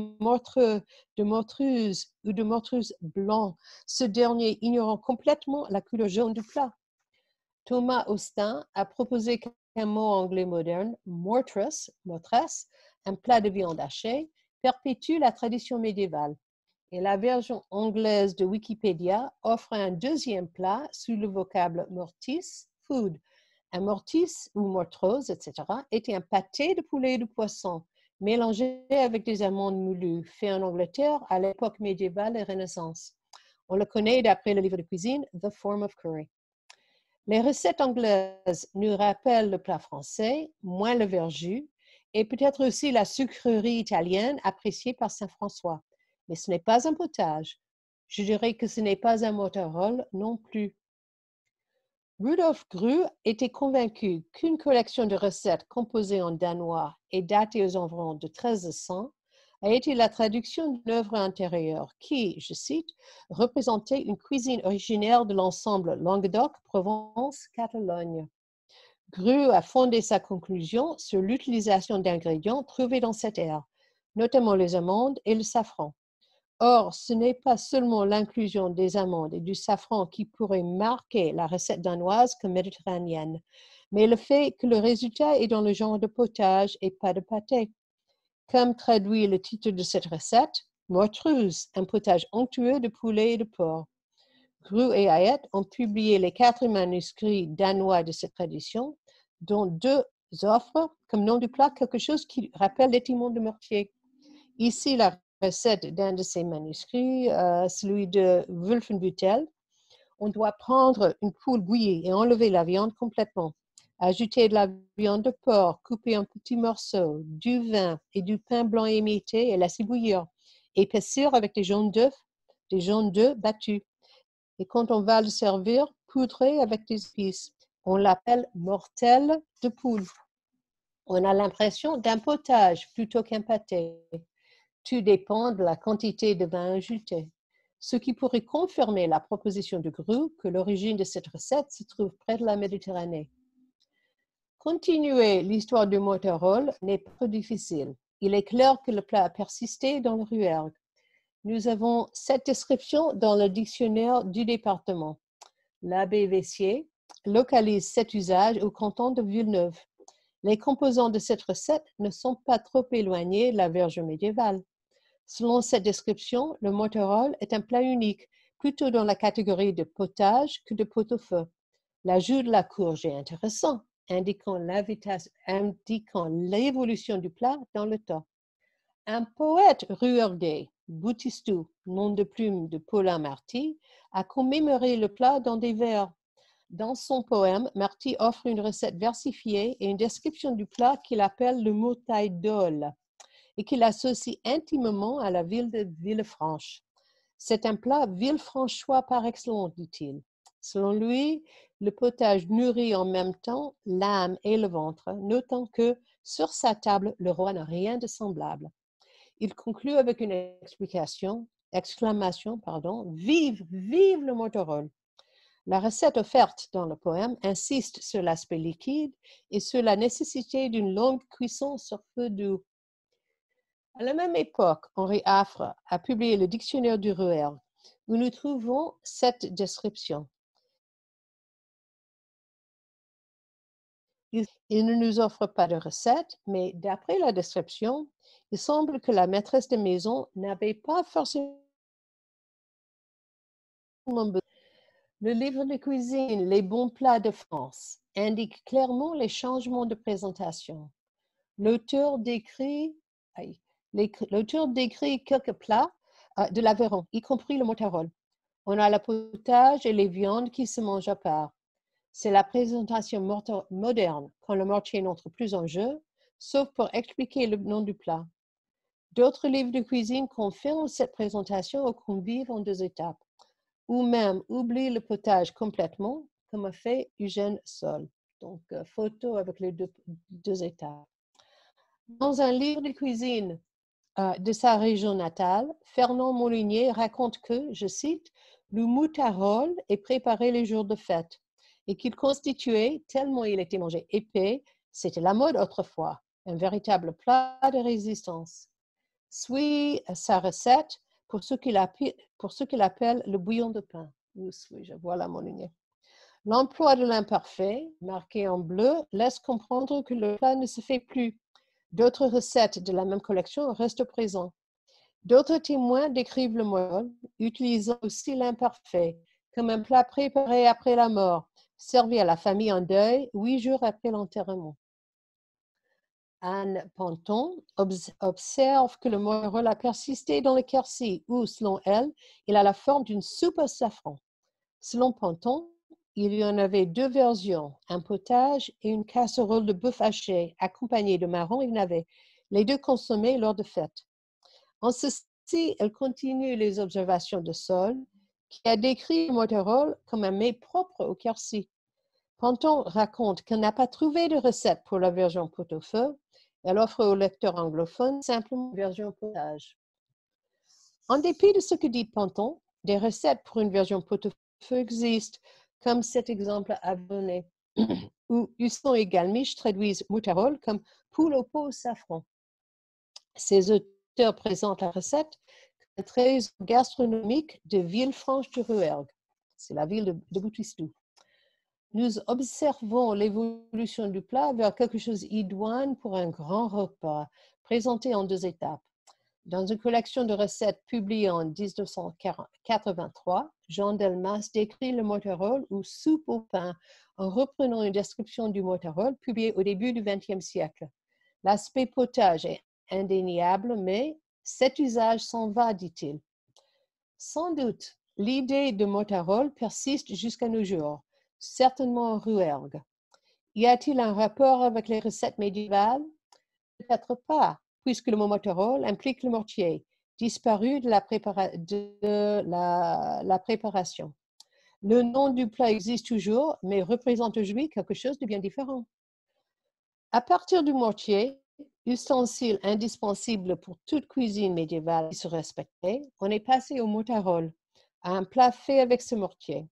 mortruse ou de mortruse blanc, ce dernier ignorant complètement la couleur jaune du plat. Thomas Austin a proposé qu'un mot anglais moderne, mortress, un plat de viande hachée, perpétue la tradition médiévale. Et la version anglaise de Wikipédia offre un deuxième plat sous le vocable mortis, food. Un mortis ou mortrose, etc., était un pâté de poulet et de poisson, mélangé avec des amandes moulues, fait en Angleterre à l'époque médiévale et Renaissance. On le connaît d'après le livre de cuisine The Form of Curry. Les recettes anglaises nous rappellent le plat français, moins le verjus, et peut-être aussi la sucrerie italienne appréciée par Saint François. Mais ce n'est pas un potage. Je dirais que ce n'est pas un motorol non plus. Rudolf Grue était convaincu qu'une collection de recettes composées en danois et datées aux environs de 1300 a été la traduction d'une œuvre intérieure qui, je cite, représentait une cuisine originaire de l'ensemble Languedoc-Provence-Catalogne. Grue a fondé sa conclusion sur l'utilisation d'ingrédients trouvés dans cette ère, notamment les amandes et le safran. Or, ce n'est pas seulement l'inclusion des amandes et du safran qui pourrait marquer la recette danoise comme méditerranéenne, mais le fait que le résultat est dans le genre de potage et pas de pâté. Comme traduit le titre de cette recette, mortruse, un potage onctueux de poulet et de porc. Grue et Hayet ont publié les 4 manuscrits danois de cette tradition, dont 2 offrent comme nom du plat quelque chose qui rappelle les timons de mortier. Ici, la recette d'un de ces manuscrits, celui de Wolfenbüttel. On doit prendre une poule bouillie et enlever la viande complètement. Ajouter de la viande de porc coupée en petits morceaux, du vin et du pain blanc émietté et laisser bouillir. Épaissir avec des jaunes d'œufs battus. Et quand on va le servir, poudrer avec des épices. On l'appelle mortel de poule. On a l'impression d'un potage plutôt qu'un pâté. Tout dépend de la quantité de vin ajouté, ce qui pourrait confirmer la proposition de Grue que l'origine de cette recette se trouve près de la Méditerranée. Continuer l'histoire du motorol n'est pas difficile. Il est clair que le plat a persisté dans le Rouergue. Nous avons cette description dans le dictionnaire du département. L'abbé Vessier localise cet usage au canton de Villeneuve. Les composants de cette recette ne sont pas trop éloignés de la version médiévale. Selon cette description, le motorol est un plat unique, plutôt dans la catégorie de potage que de pot-au-feu. L'ajout de la courge est intéressant, indiquant l'évolution du plat dans le temps. Un poète rouerguais, Boutistou, nom de plume de Paulin Marty, a commémoré le plat dans des vers. Dans son poème, Marty offre une recette versifiée et une description du plat qu'il appelle le moutaille d'Ole. et qu'il associe intimement à la ville de Villefranche. C'est un plat villefranchois par excellence, dit-il. Selon lui, le potage nourrit en même temps l'âme et le ventre, notant que sur sa table, le roi n'a rien de semblable. Il conclut avec une exclamation, vive, vive le Motorola. La recette offerte dans le poème insiste sur l'aspect liquide et sur la nécessité d'une longue cuisson sur feu doux. À la même époque, Henri Affre a publié le Dictionnaire du Rouergue, où nous trouvons cette description. Il ne nous offre pas de recette, mais d'après la description, il semble que la maîtresse de maison n'avait pas forcément besoin. Le livre de cuisine Les bons plats de France indique clairement les changements de présentation. L'auteur décrit quelques plats de l'Aveyron, y compris le Motorola. On a le potage et les viandes qui se mangent à part. C'est la présentation moderne quand le mortier n'entre plus en jeu, sauf pour expliquer le nom du plat. D'autres livres de cuisine confirment cette présentation aux convives en 2 étapes, ou même oublient le potage complètement, comme a fait Eugène Sol. Donc, photo avec les deux étapes. Dans un livre de cuisine de sa région natale, Fernand Molinier raconte que, je cite, le moutarole est préparé les jours de fête et qu'il constituait, tellement il était mangé épais, c'était la mode autrefois, un véritable plat de résistance. Suit sa recette pour ce qu'il appelle le bouillon de pain. Où suis-je? Voilà Molinier. L'emploi de l'imparfait, marqué en bleu, laisse comprendre que le plat ne se fait plus. D'autres recettes de la même collection restent présentes. D'autres témoins décrivent le Motorola, utilisant aussi l'imparfait, comme un plat préparé après la mort, servi à la famille en deuil 8 jours après l'enterrement. Anne Panton observe que le Motorola a persisté dans le Quercy, où, selon elle, il a la forme d'une soupe au safran. Selon Panton, il y en avait 2 versions, un potage et une casserole de bœuf haché, accompagnée de marrons et de navets, les 2 consommés lors de fêtes. En ceci, elle continue les observations de Sol, qui a décrit le Motorola comme un mets propre au Quercy. Panton raconte qu'elle n'a pas trouvé de recette pour la version pot-au-feu. Elle offre aux lecteurs anglophones simplement une version potage. En dépit de ce que dit Panton, des recettes pour une version pot-au-feu existent, comme cet exemple à donner, où Husson et Galmiche traduisent moutarole comme poule au pot au safran. Ces auteurs présentent la recette comme un trésor gastronomique de Villefranche-du-Rouergue. C'est la ville de Boutistou. Nous observons l'évolution du plat vers quelque chose idoine pour un grand repas, présenté en 2 étapes. Dans une collection de recettes publiée en 1983, Jean Delmas décrit le Motorola ou soupe au pain en reprenant une description du Motorola publiée au début du XXe siècle. L'aspect potage est indéniable, mais cet usage s'en va, dit-il. Sans doute, l'idée de Motorola persiste jusqu'à nos jours, certainement en Rouergue. Y a-t-il un rapport avec les recettes médiévales? Peut-être pas, puisque le mot Motorola implique le mortier, disparu de la préparation. Le nom du plat existe toujours, mais représente aujourd'hui quelque chose de bien différent. À partir du mortier, ustensile indispensable pour toute cuisine médiévale qui se respectait, on est passé au Motorola, à un plat fait avec ce mortier.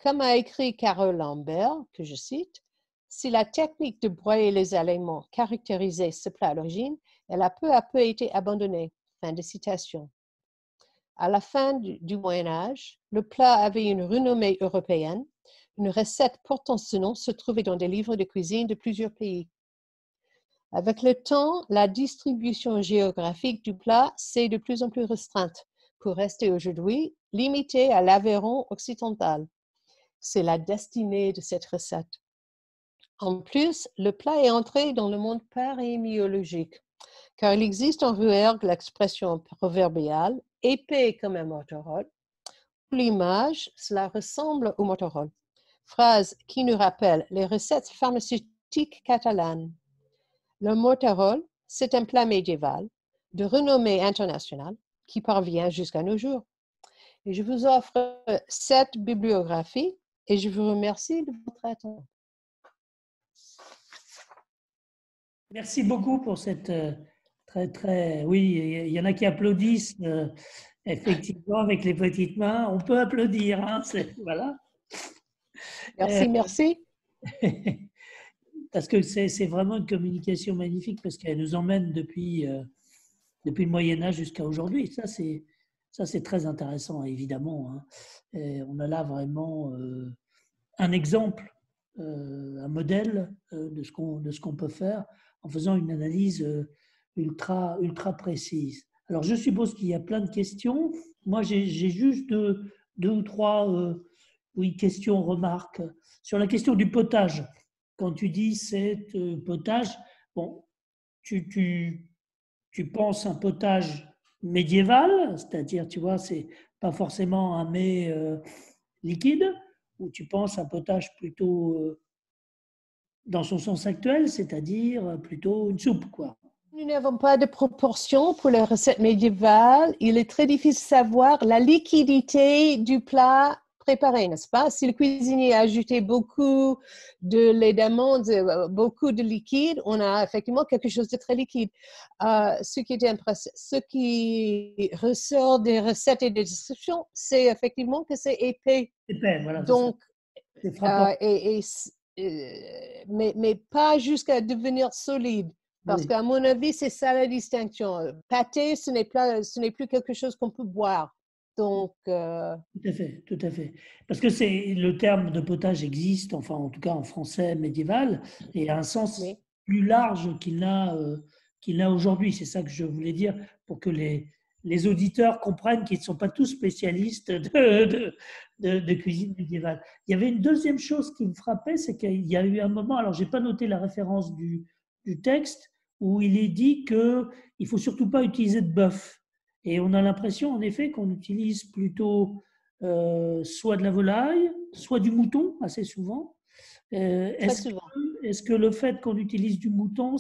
Comme a écrit Carole Lambert, que je cite, si la technique de broyer les aliments caractérisait ce plat à l'origine, elle a peu à peu été abandonnée. Fin de citation. À la fin du Moyen Âge, le plat avait une renommée européenne. Une recette portant ce nom se trouvait dans des livres de cuisine de plusieurs pays. Avec le temps, la distribution géographique du plat s'est de plus en plus restreinte pour rester aujourd'hui limitée à l'Aveyron occidental. C'est la destinée de cette recette. En plus, le plat est entré dans le monde parémiologique, car il existe en Rouergue l'expression proverbiale « épais comme un Motorola ». Pour l'image, cela ressemble au Motorola, phrase qui nous rappelle les recettes pharmaceutiques catalanes. Le Motorola, c'est un plat médiéval, de renommée internationale qui parvient jusqu'à nos jours. Et je vous offre cette bibliographie et je vous remercie de votre attention. Merci beaucoup pour cette oui, il y en a qui applaudissent, effectivement, avec les petites mains. On peut applaudir, hein, voilà. Merci, merci. Parce que c'est vraiment une communication magnifique, parce qu'elle nous emmène depuis le Moyen-Âge jusqu'à aujourd'hui. Ça, c'est très intéressant, évidemment, hein. On a là vraiment un exemple, un modèle de ce qu'on peut faire en faisant une analyse ultra précise. Alors, je suppose qu'il y a plein de questions. Moi, j'ai juste deux ou trois oui, questions, remarques. Sur la question du potage, quand tu dis c'est potage, bon, tu penses un potage médiéval, c'est-à-dire, tu vois, c'est pas forcément un mets liquide, ou tu penses un potage plutôt dans son sens actuel, c'est-à-dire plutôt une soupe, quoi. Nous n'avons pas de proportion pour les recettes médiévales. Il est très difficile de savoir la liquidité du plat préparé, n'est-ce pas? Si le cuisinier a ajouté beaucoup de lait d'amande, beaucoup de liquide, on a effectivement quelque chose de très liquide. Ce qui ressort des recettes et des descriptions, c'est effectivement que c'est épais. Épais, voilà. Donc, c'est frappant. mais pas jusqu'à devenir solide. Parce Oui. qu'à mon avis, c'est ça la distinction. Pâté, ce n'est plus quelque chose qu'on peut boire. Donc, Tout à fait, tout à fait. Parce que le terme de potage existe, enfin en tout cas en français médiéval, et a un sens oui. plus large qu'il n'a aujourd'hui. C'est ça que je voulais dire pour que les auditeurs comprennent qu'ils ne sont pas tous spécialistes de cuisine médiévale. Il y avait une deuxième chose qui me frappait, c'est qu'il y a eu un moment, alors je n'ai pas noté la référence du texte, où il est dit qu'il ne faut surtout pas utiliser de bœuf. Et on a l'impression, en effet, qu'on utilise plutôt soit de la volaille, soit du mouton, assez souvent. Très souvent. Est-ce que le fait qu'on utilise du mouton,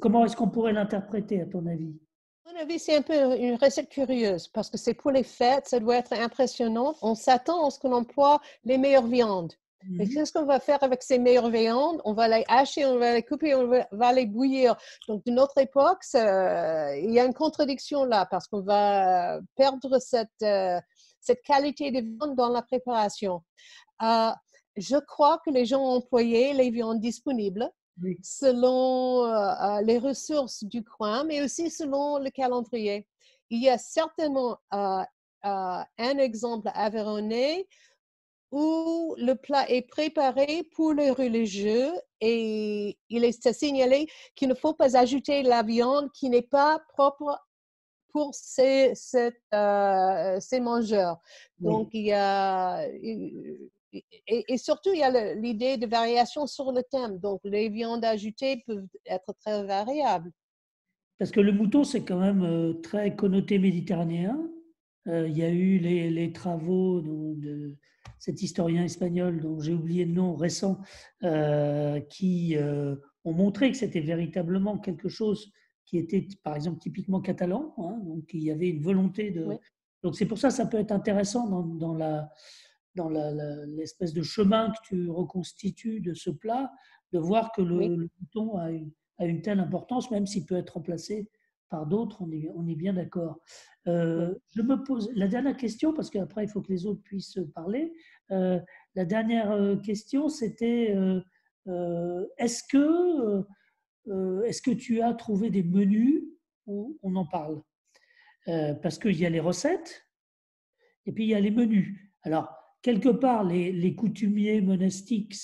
comment est-ce qu'on pourrait l'interpréter, à ton avis? À mon avis, c'est un peu une recette curieuse parce que c'est pour les fêtes, ça doit être impressionnant. On s'attend à ce qu'on emploie les meilleures viandes. Mais qu'est-ce qu'on va faire avec ces meilleures viandes? On va les hacher, on va les couper, on va les bouillir. Donc, de notre époque, il y a une contradiction là parce qu'on va perdre cette qualité de viande dans la préparation. Je crois que les gens ont employé les viandes disponibles Oui. selon les ressources du coin, mais aussi selon le calendrier. Il y a certainement un exemple aveyronnais où le plat est préparé pour les religieux et il est signalé qu'il ne faut pas ajouter la viande qui n'est pas propre pour ces mangeurs. Donc, Oui. il y a... Et surtout, il y a l'idée de variation sur le thème. Donc, les viandes ajoutées peuvent être très variables. Parce que le mouton, c'est quand même très connoté méditerranéen. Il y a eu les travaux de cet historien espagnol dont j'ai oublié le nom récent, qui ont montré que c'était véritablement quelque chose qui était, par exemple, typiquement catalan, hein. Donc il y avait une volonté de... Oui. Donc c'est pour ça que ça peut être intéressant dans l'espèce de chemin que tu reconstitues de ce plat, de voir que Oui. le mouton a une telle importance, même s'il peut être remplacé par d'autres, on est bien d'accord. Oui. Je me pose la dernière question, parce qu'après, il faut que les autres puissent parler. La dernière question, c'était est-ce que tu as trouvé des menus où on en parle? Parce qu'il y a les recettes, et puis il y a les menus. Alors, quelque part, les coutumiers monastiques,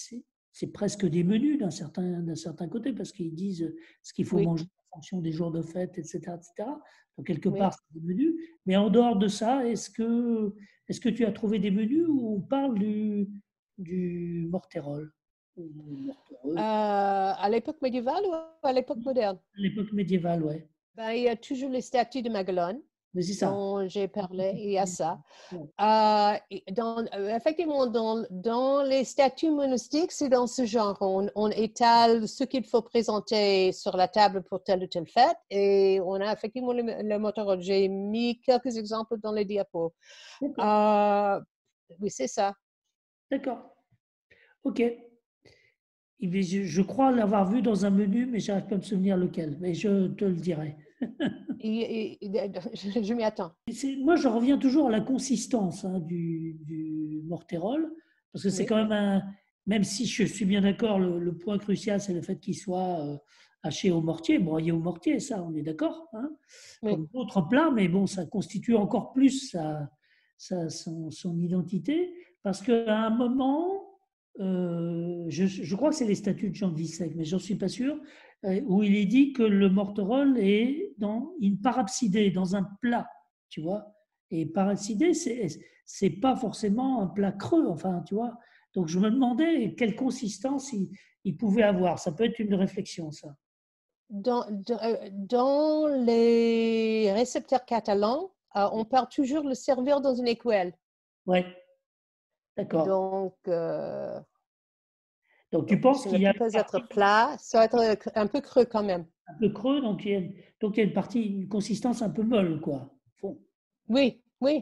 c'est presque des menus d'un certain côté, parce qu'ils disent ce qu'il faut Oui. manger en fonction des jours de fête, etc. etc. Donc, quelque Oui. part, c'est des menus. Mais en dehors de ça, est-ce que tu as trouvé des menus où on parle du morterol? À l'époque médiévale ou à l'époque moderne? À l'époque médiévale, ouais. Ben, il y a toujours les statues de Maguelone. Mais c'est ça. dont j'ai parlé, il y a ça. Ouais. Effectivement, dans les statuts monastiques, c'est dans ce genre. On étale ce qu'il faut présenter sur la table pour telle ou telle fête et on a effectivement le Motorola. J'ai mis quelques exemples dans les diapos. D'accord. Oui, c'est ça. D'accord. OK. Eh bien, je crois l'avoir vu dans un menu, mais j'arrive pas à me souvenir lequel. Mais je te le dirai. Je m'y attends. Moi, je reviens toujours à la consistance hein, du Morterol, parce que c'est Oui, quand même un. Même si je suis bien d'accord, le point crucial, c'est le fait qu'il soit haché au mortier, broyé au mortier, ça, on est d'accord, hein, oui. comme d'autres plats, mais bon, ça constitue encore plus son identité, parce qu'à un moment, je crois que c'est les statuts de Jean de Vissec, mais j'en suis pas sûr, où il est dit que le morterolle est dans une parapsidée, dans un plat, tu vois. Et parapsidée, c'est pas forcément un plat creux, enfin, tu vois. Donc je me demandais quelle consistance il pouvait avoir. Ça peut être une réflexion, ça. Dans les récepteurs catalans, on parle toujours de le servir dans une écuelle. Ouais, d'accord. Donc, Donc tu penses ça ne qu'il y a peut une pas être partie plat, ça va être un peu creux quand même. un peu creux, donc il y a une partie, une consistance un peu molle, quoi. Bon. Oui, oui,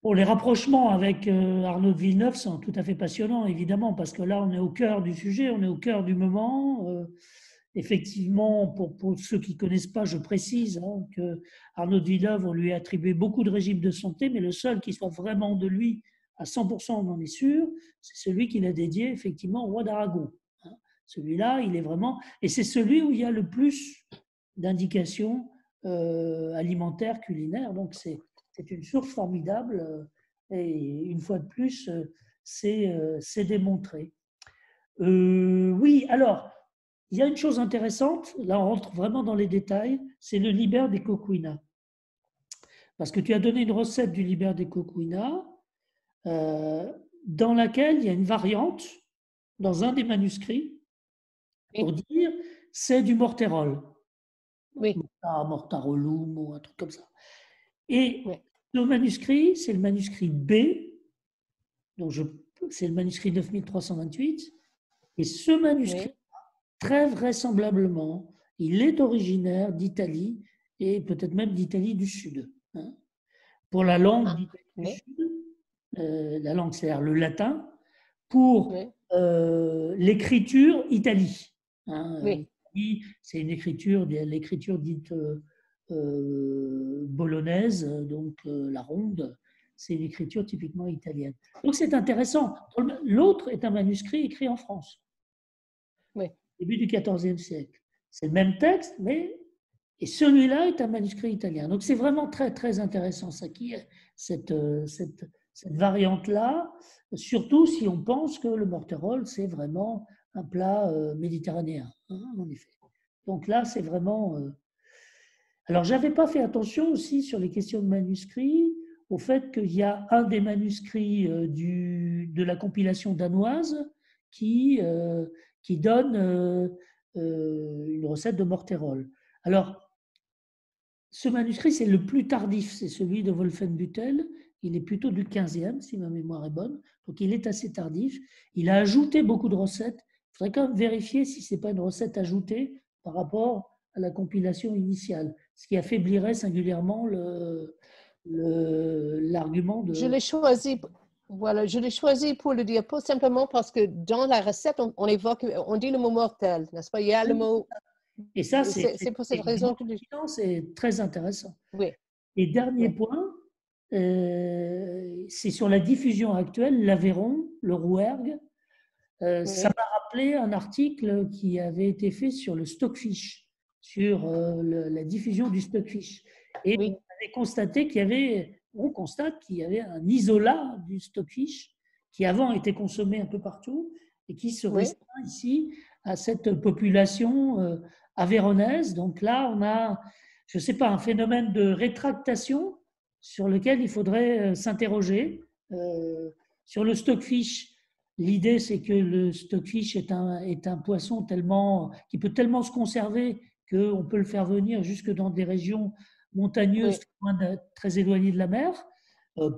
Bon, les rapprochements avec Arnaud de Villeneuve sont tout à fait passionnants, évidemment, parce que là, on est au cœur du sujet, on est au cœur du moment. Effectivement, pour ceux qui ne connaissent pas, je précise hein, que Arnaud de Villeneuve, on lui a attribué beaucoup de régimes de santé, mais le seul qui soit vraiment de lui à 100%, on en est sûr, c'est celui qu'il a dédié effectivement au roi d'Aragon. Hein. Celui-là, il est vraiment. Et c'est celui où il y a le plus d'indications alimentaires, culinaires. Donc, c'est une source formidable et une fois de plus, c'est démontré. Oui, alors, il y a une chose intéressante, là on rentre vraiment dans les détails, c'est le Liber des Coquina. Parce que tu as donné une recette du Liber des Coquina euh, dans laquelle il y a une variante dans un des manuscrits pour oui, dire c'est du morterol, oui, mortarolum ou un truc comme ça. Et oui, le manuscrit, c'est le manuscrit B, donc c'est le manuscrit 9328, et ce manuscrit, oui. très vraisemblablement, il est originaire d'Italie et peut-être même d'Italie du Sud. Hein. Pour la langue Ah, d'Italie du oui, Sud, la langue c'est-à-dire le latin, pour oui, l'écriture Italie. Hein. oui. C'est une écriture, l'écriture dite bolognaise, donc la ronde, c'est une écriture typiquement italienne. Donc c'est intéressant. L'autre est un manuscrit écrit en France, Oui. début du XIVe siècle. C'est le même texte, mais et celui-là est un manuscrit italien. Donc c'est vraiment très très intéressant ça qui est cette variante-là, surtout si on pense que le morterol c'est vraiment un plat méditerranéen, hein, en effet. Donc là c'est vraiment. Alors j'avais pas fait attention aussi sur les questions de manuscrits au fait qu'il y a un des manuscrits de la compilation danoise qui, euh, qui donne une recette de morterol. Alors, ce manuscrit, c'est le plus tardif, c'est celui de Wolfenbüttel. Il est plutôt du 15e, si ma mémoire est bonne. Donc, il est assez tardif. Il a ajouté beaucoup de recettes. Il faudrait quand même vérifier si ce n'est pas une recette ajoutée par rapport à la compilation initiale, ce qui affaiblirait singulièrement l'argument Je de. l'ai choisi, voilà, je l'ai choisi pour le diapo simplement parce que dans la recette, on évoque, on dit le mot mortel, n'est-ce pas? Il y a le mot, Et ça, et c'est pour cette c'est vraiment raison que pertinent, c'est très intéressant. oui, Et dernier oui, point, c'est sur la diffusion actuelle, l'Aveyron, le Rouergue. Ça oui, m'a rappelé un article qui avait été fait sur le stockfish, sur la diffusion du stockfish. Et on oui, avait constaté on constate qu'il y avait un isolat du stockfish qui avant était consommé un peu partout et qui se oui. restreint ici à cette population aveyronnaise. Donc là, on a, je ne sais pas, un phénomène de rétractation sur lequel il faudrait s'interroger. Sur le stockfish, l'idée, c'est que le stockfish est un poisson qui peut tellement se conserver qu'on peut le faire venir jusque dans des régions montagneuse, Oui. très éloignée de la mer.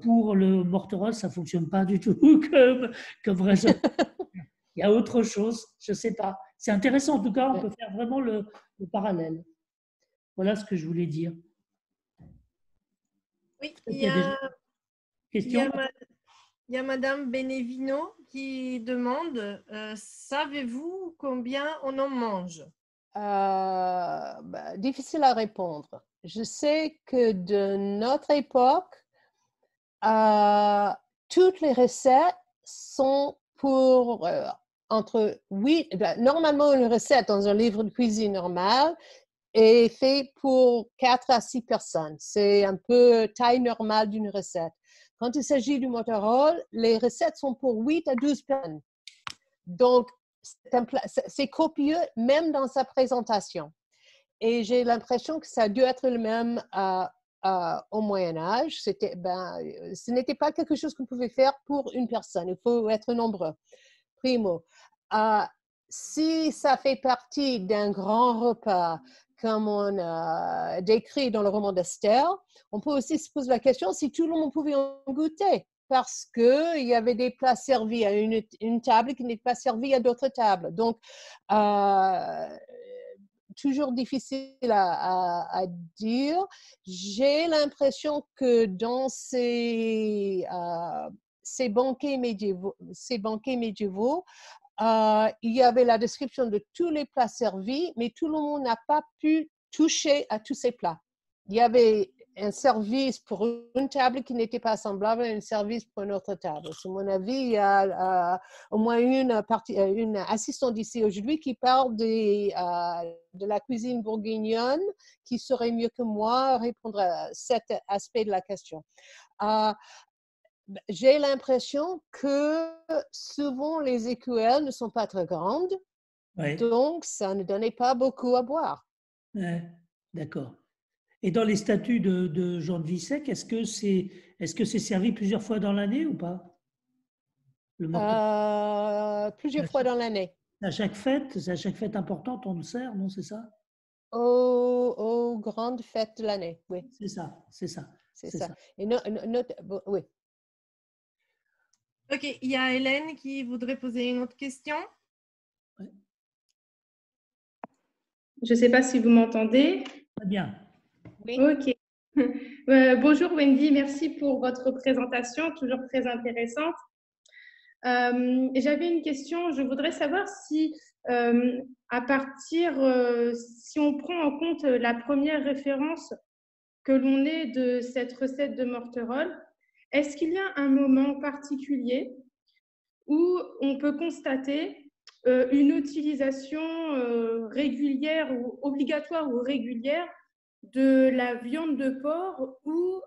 Pour le morterolle, ça ne fonctionne pas du tout comme raisonnement. Il y a autre chose, je ne sais pas. C'est intéressant, en tout cas, on peut faire vraiment le parallèle. Voilà ce que je voulais dire. Oui, Il y a des il y questions? a, il y a Madame Benevino qui demande savez-vous combien on en mange? Difficile à répondre. Je sais que de notre époque, toutes les recettes sont pour entre 8. Normalement, une recette dans un livre de cuisine normal est faite pour 4 à 6 personnes. C'est un peu taille normale d'une recette. Quand il s'agit du Motorola, les recettes sont pour 8 à 12 personnes. Donc, c'est copieux même dans sa présentation. Et j'ai l'impression que ça a dû être le même au Moyen Âge. Ce n'était pas quelque chose qu'on pouvait faire pour une personne. Il faut être nombreux. Primo. Si ça fait partie d'un grand repas, comme on a décrit dans le roman d'Esther, on peut aussi se poser la question si tout le monde pouvait en goûter, parce qu'il y avait des plats servis à une table qui n'étaient pas servis à d'autres tables. Donc, toujours difficile à dire. J'ai l'impression que dans ces banquets médiévaux, il y avait la description de tous les plats servis, mais tout le monde n'a pas pu toucher à tous ces plats. Il y avait un service pour une table qui n'était pas semblable à un service pour une autre table. À mon avis, il y a au moins une assistante ici aujourd'hui qui parle de la cuisine bourguignonne, qui saurait mieux que moi répondre à cet aspect de la question. J'ai l'impression que souvent les écuelles ne sont pas très grandes, Oui. donc ça ne donnait pas beaucoup à boire. Ouais, d'accord. Et dans les statuts de Jean de Vissec, est-ce que c'est servi plusieurs fois dans l'année ou pas? Le morteau. Plusieurs fois dans l'année. À chaque fête importante, on le sert, non? C'est ça? Aux grandes fêtes de l'année, oui. C'est ça, c'est ça. C'est C'est ça. ça. Et oui. Ok, il y a Hélène qui voudrait poser une autre question. Ouais. Je ne sais pas si vous m'entendez. Très bien. Oui. Ok. Bonjour Wendy, merci pour votre présentation, toujours très intéressante. J'avais une question, je voudrais savoir si, si on prend en compte la première référence que l'on ait de cette recette de morterolle, est-ce qu'il y a un moment particulier où on peut constater une utilisation régulière ou obligatoire ou régulière de la viande de porc ou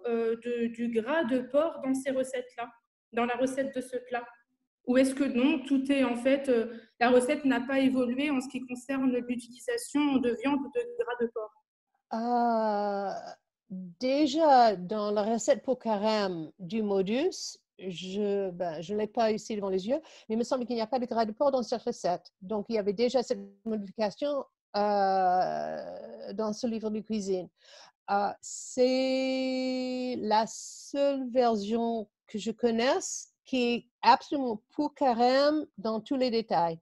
du gras de porc dans ces recettes-là, dans la recette de ce plat? Ou est-ce que non, tout est en fait, la recette n'a pas évolué en ce qui concerne l'utilisation de viande ou de gras de porc? Déjà, dans la recette pour carême du modus, je ne l'ai pas ici devant les yeux, mais il me semble qu'il n'y a pas de gras de porc dans cette recette. Donc, il y avait déjà cette modification dans ce livre de cuisine. C'est la seule version que je connaisse qui est absolument pour carême dans tous les détails.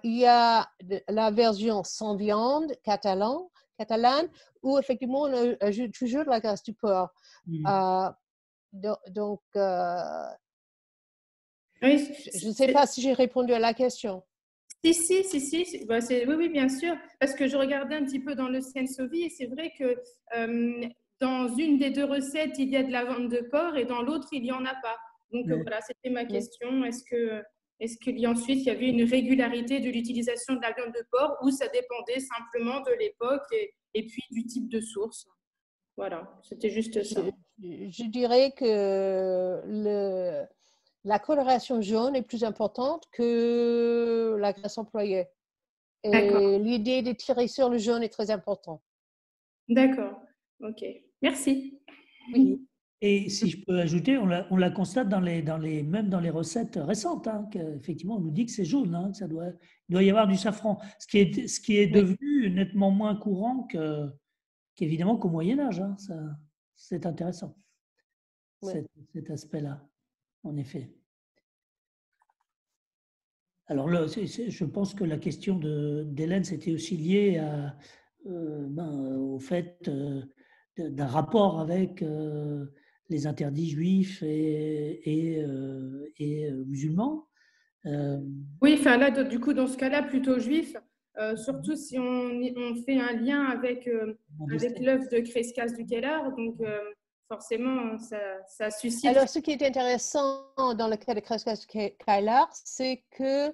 Il y a la version sans viande catalane, où effectivement on ajoute toujours de la graisse du porc. Donc, Oui, je ne sais pas si j'ai répondu à la question. Si. Bah, oui, bien sûr. Parce que je regardais un petit peu dans le Sensovi et c'est vrai que dans une des deux recettes, il y a de la viande de porc et dans l'autre, il n'y en a pas. Donc voilà, c'était ma question. Est-ce qu'il y a ensuite, il y avait une régularité de l'utilisation de la viande de porc ou ça dépendait simplement de l'époque et puis du type de source? Voilà, c'était juste ça. Je dirais que la coloration jaune est plus importante que la graisse employée. Et l'idée de tirer sur le jaune est très importante. D'accord, ok. Merci. Oui. Et si je peux ajouter, on la constate même dans les recettes récentes, hein, qu'effectivement, on nous dit que c'est jaune, hein, que il doit y avoir du safran, ce qui est devenu nettement moins courant qu'évidemment qu'au Moyen-Âge, hein, c'est intéressant, Ouais. cet aspect-là, en effet. Alors, je pense que la question d'Hélène, c'était aussi liée au fait d'un rapport avec les interdits juifs et musulmans. Oui, enfin là, du coup, dans ce cas-là, plutôt juif, surtout si on fait un lien avec l'œuvre de Crescas du Keller, donc forcément, ça suscite. Alors, ce qui est intéressant dans le cas de Crescas Keller, c'est que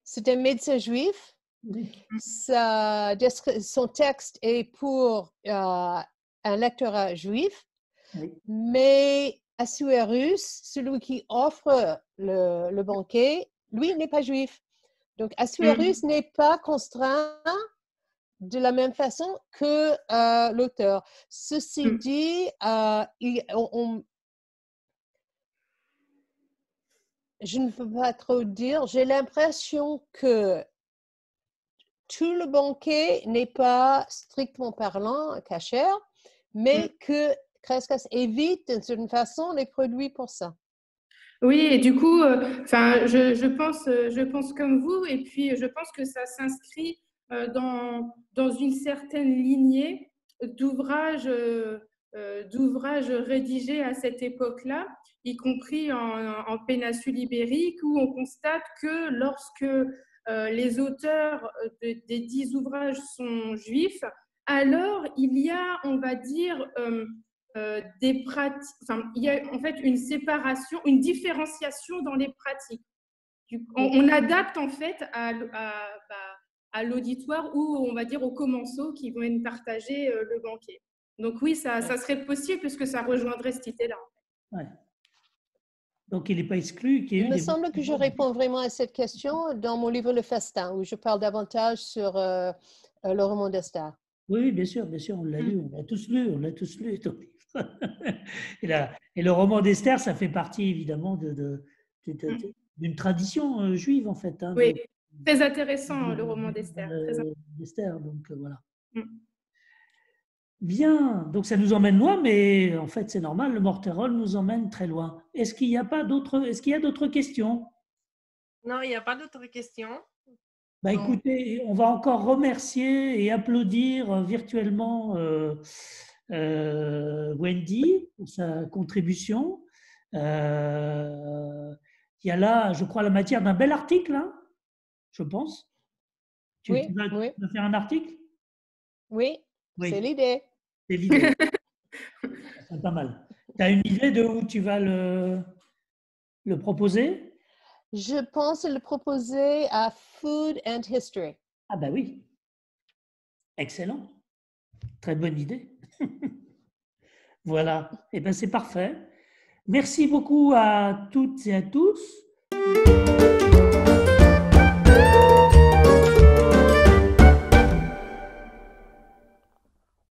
c'est un médecin juif. Oui. Son texte est pour un lectorat juif, Oui. mais Assuérus, celui qui offre le banquet, lui n'est pas juif. Donc Assuérus n'est pas contraint de la même façon que l'auteur. Ceci dit, je ne peux pas trop dire, j'ai l'impression que tout le banquet n'est pas strictement parlant kasher, mais que Crescas évite d'une certaine façon les produits pour ça. Oui, et du coup, je pense comme vous, et puis je pense que ça s'inscrit dans une certaine lignée d'ouvrages rédigés à cette époque-là, y compris en péninsule ibérique, où on constate que lorsque les auteurs des 10 ouvrages sont juifs, alors il y a, on va dire, des pratiques, il y a en fait une séparation, une différenciation dans les pratiques. On adapte en fait à l'auditoire ou on va dire aux commensaux qui vont partager le banquet. Donc oui, ça serait possible puisque ça rejoindrait cette idée-là. Ouais. Donc, il n'est pas exclu qu'il y ait Il me semble que je réponds vraiment à cette question dans mon livre Le Festin, où je parle davantage sur le roman d'Esther. Oui, bien sûr, on l'a lu, on l'a tous lu, ton livre. Et le roman d'Esther, ça fait partie évidemment d'une tradition juive en fait. Hein, oui, très intéressant le roman d'Esther. D'Esther, donc voilà. Bien, donc ça nous emmène loin, mais en fait c'est normal, le Morterol nous emmène très loin. Est-ce qu'il y a d'autres questions? Non, il n'y a pas d'autres questions. Bah, écoutez, on va encore remercier et applaudir virtuellement Wendy pour sa contribution. Il y a là, je crois, la matière d'un bel article, hein, je pense. Tu vas faire un article? Oui, c'est l'idée. C'est l'idée. C'est pas mal. Tu as une idée de où tu vas le proposer? Je pense le proposer à Food and History. Ah ben oui. Excellent. Très bonne idée. Voilà. Eh bien, c'est parfait. Merci beaucoup à toutes et à tous.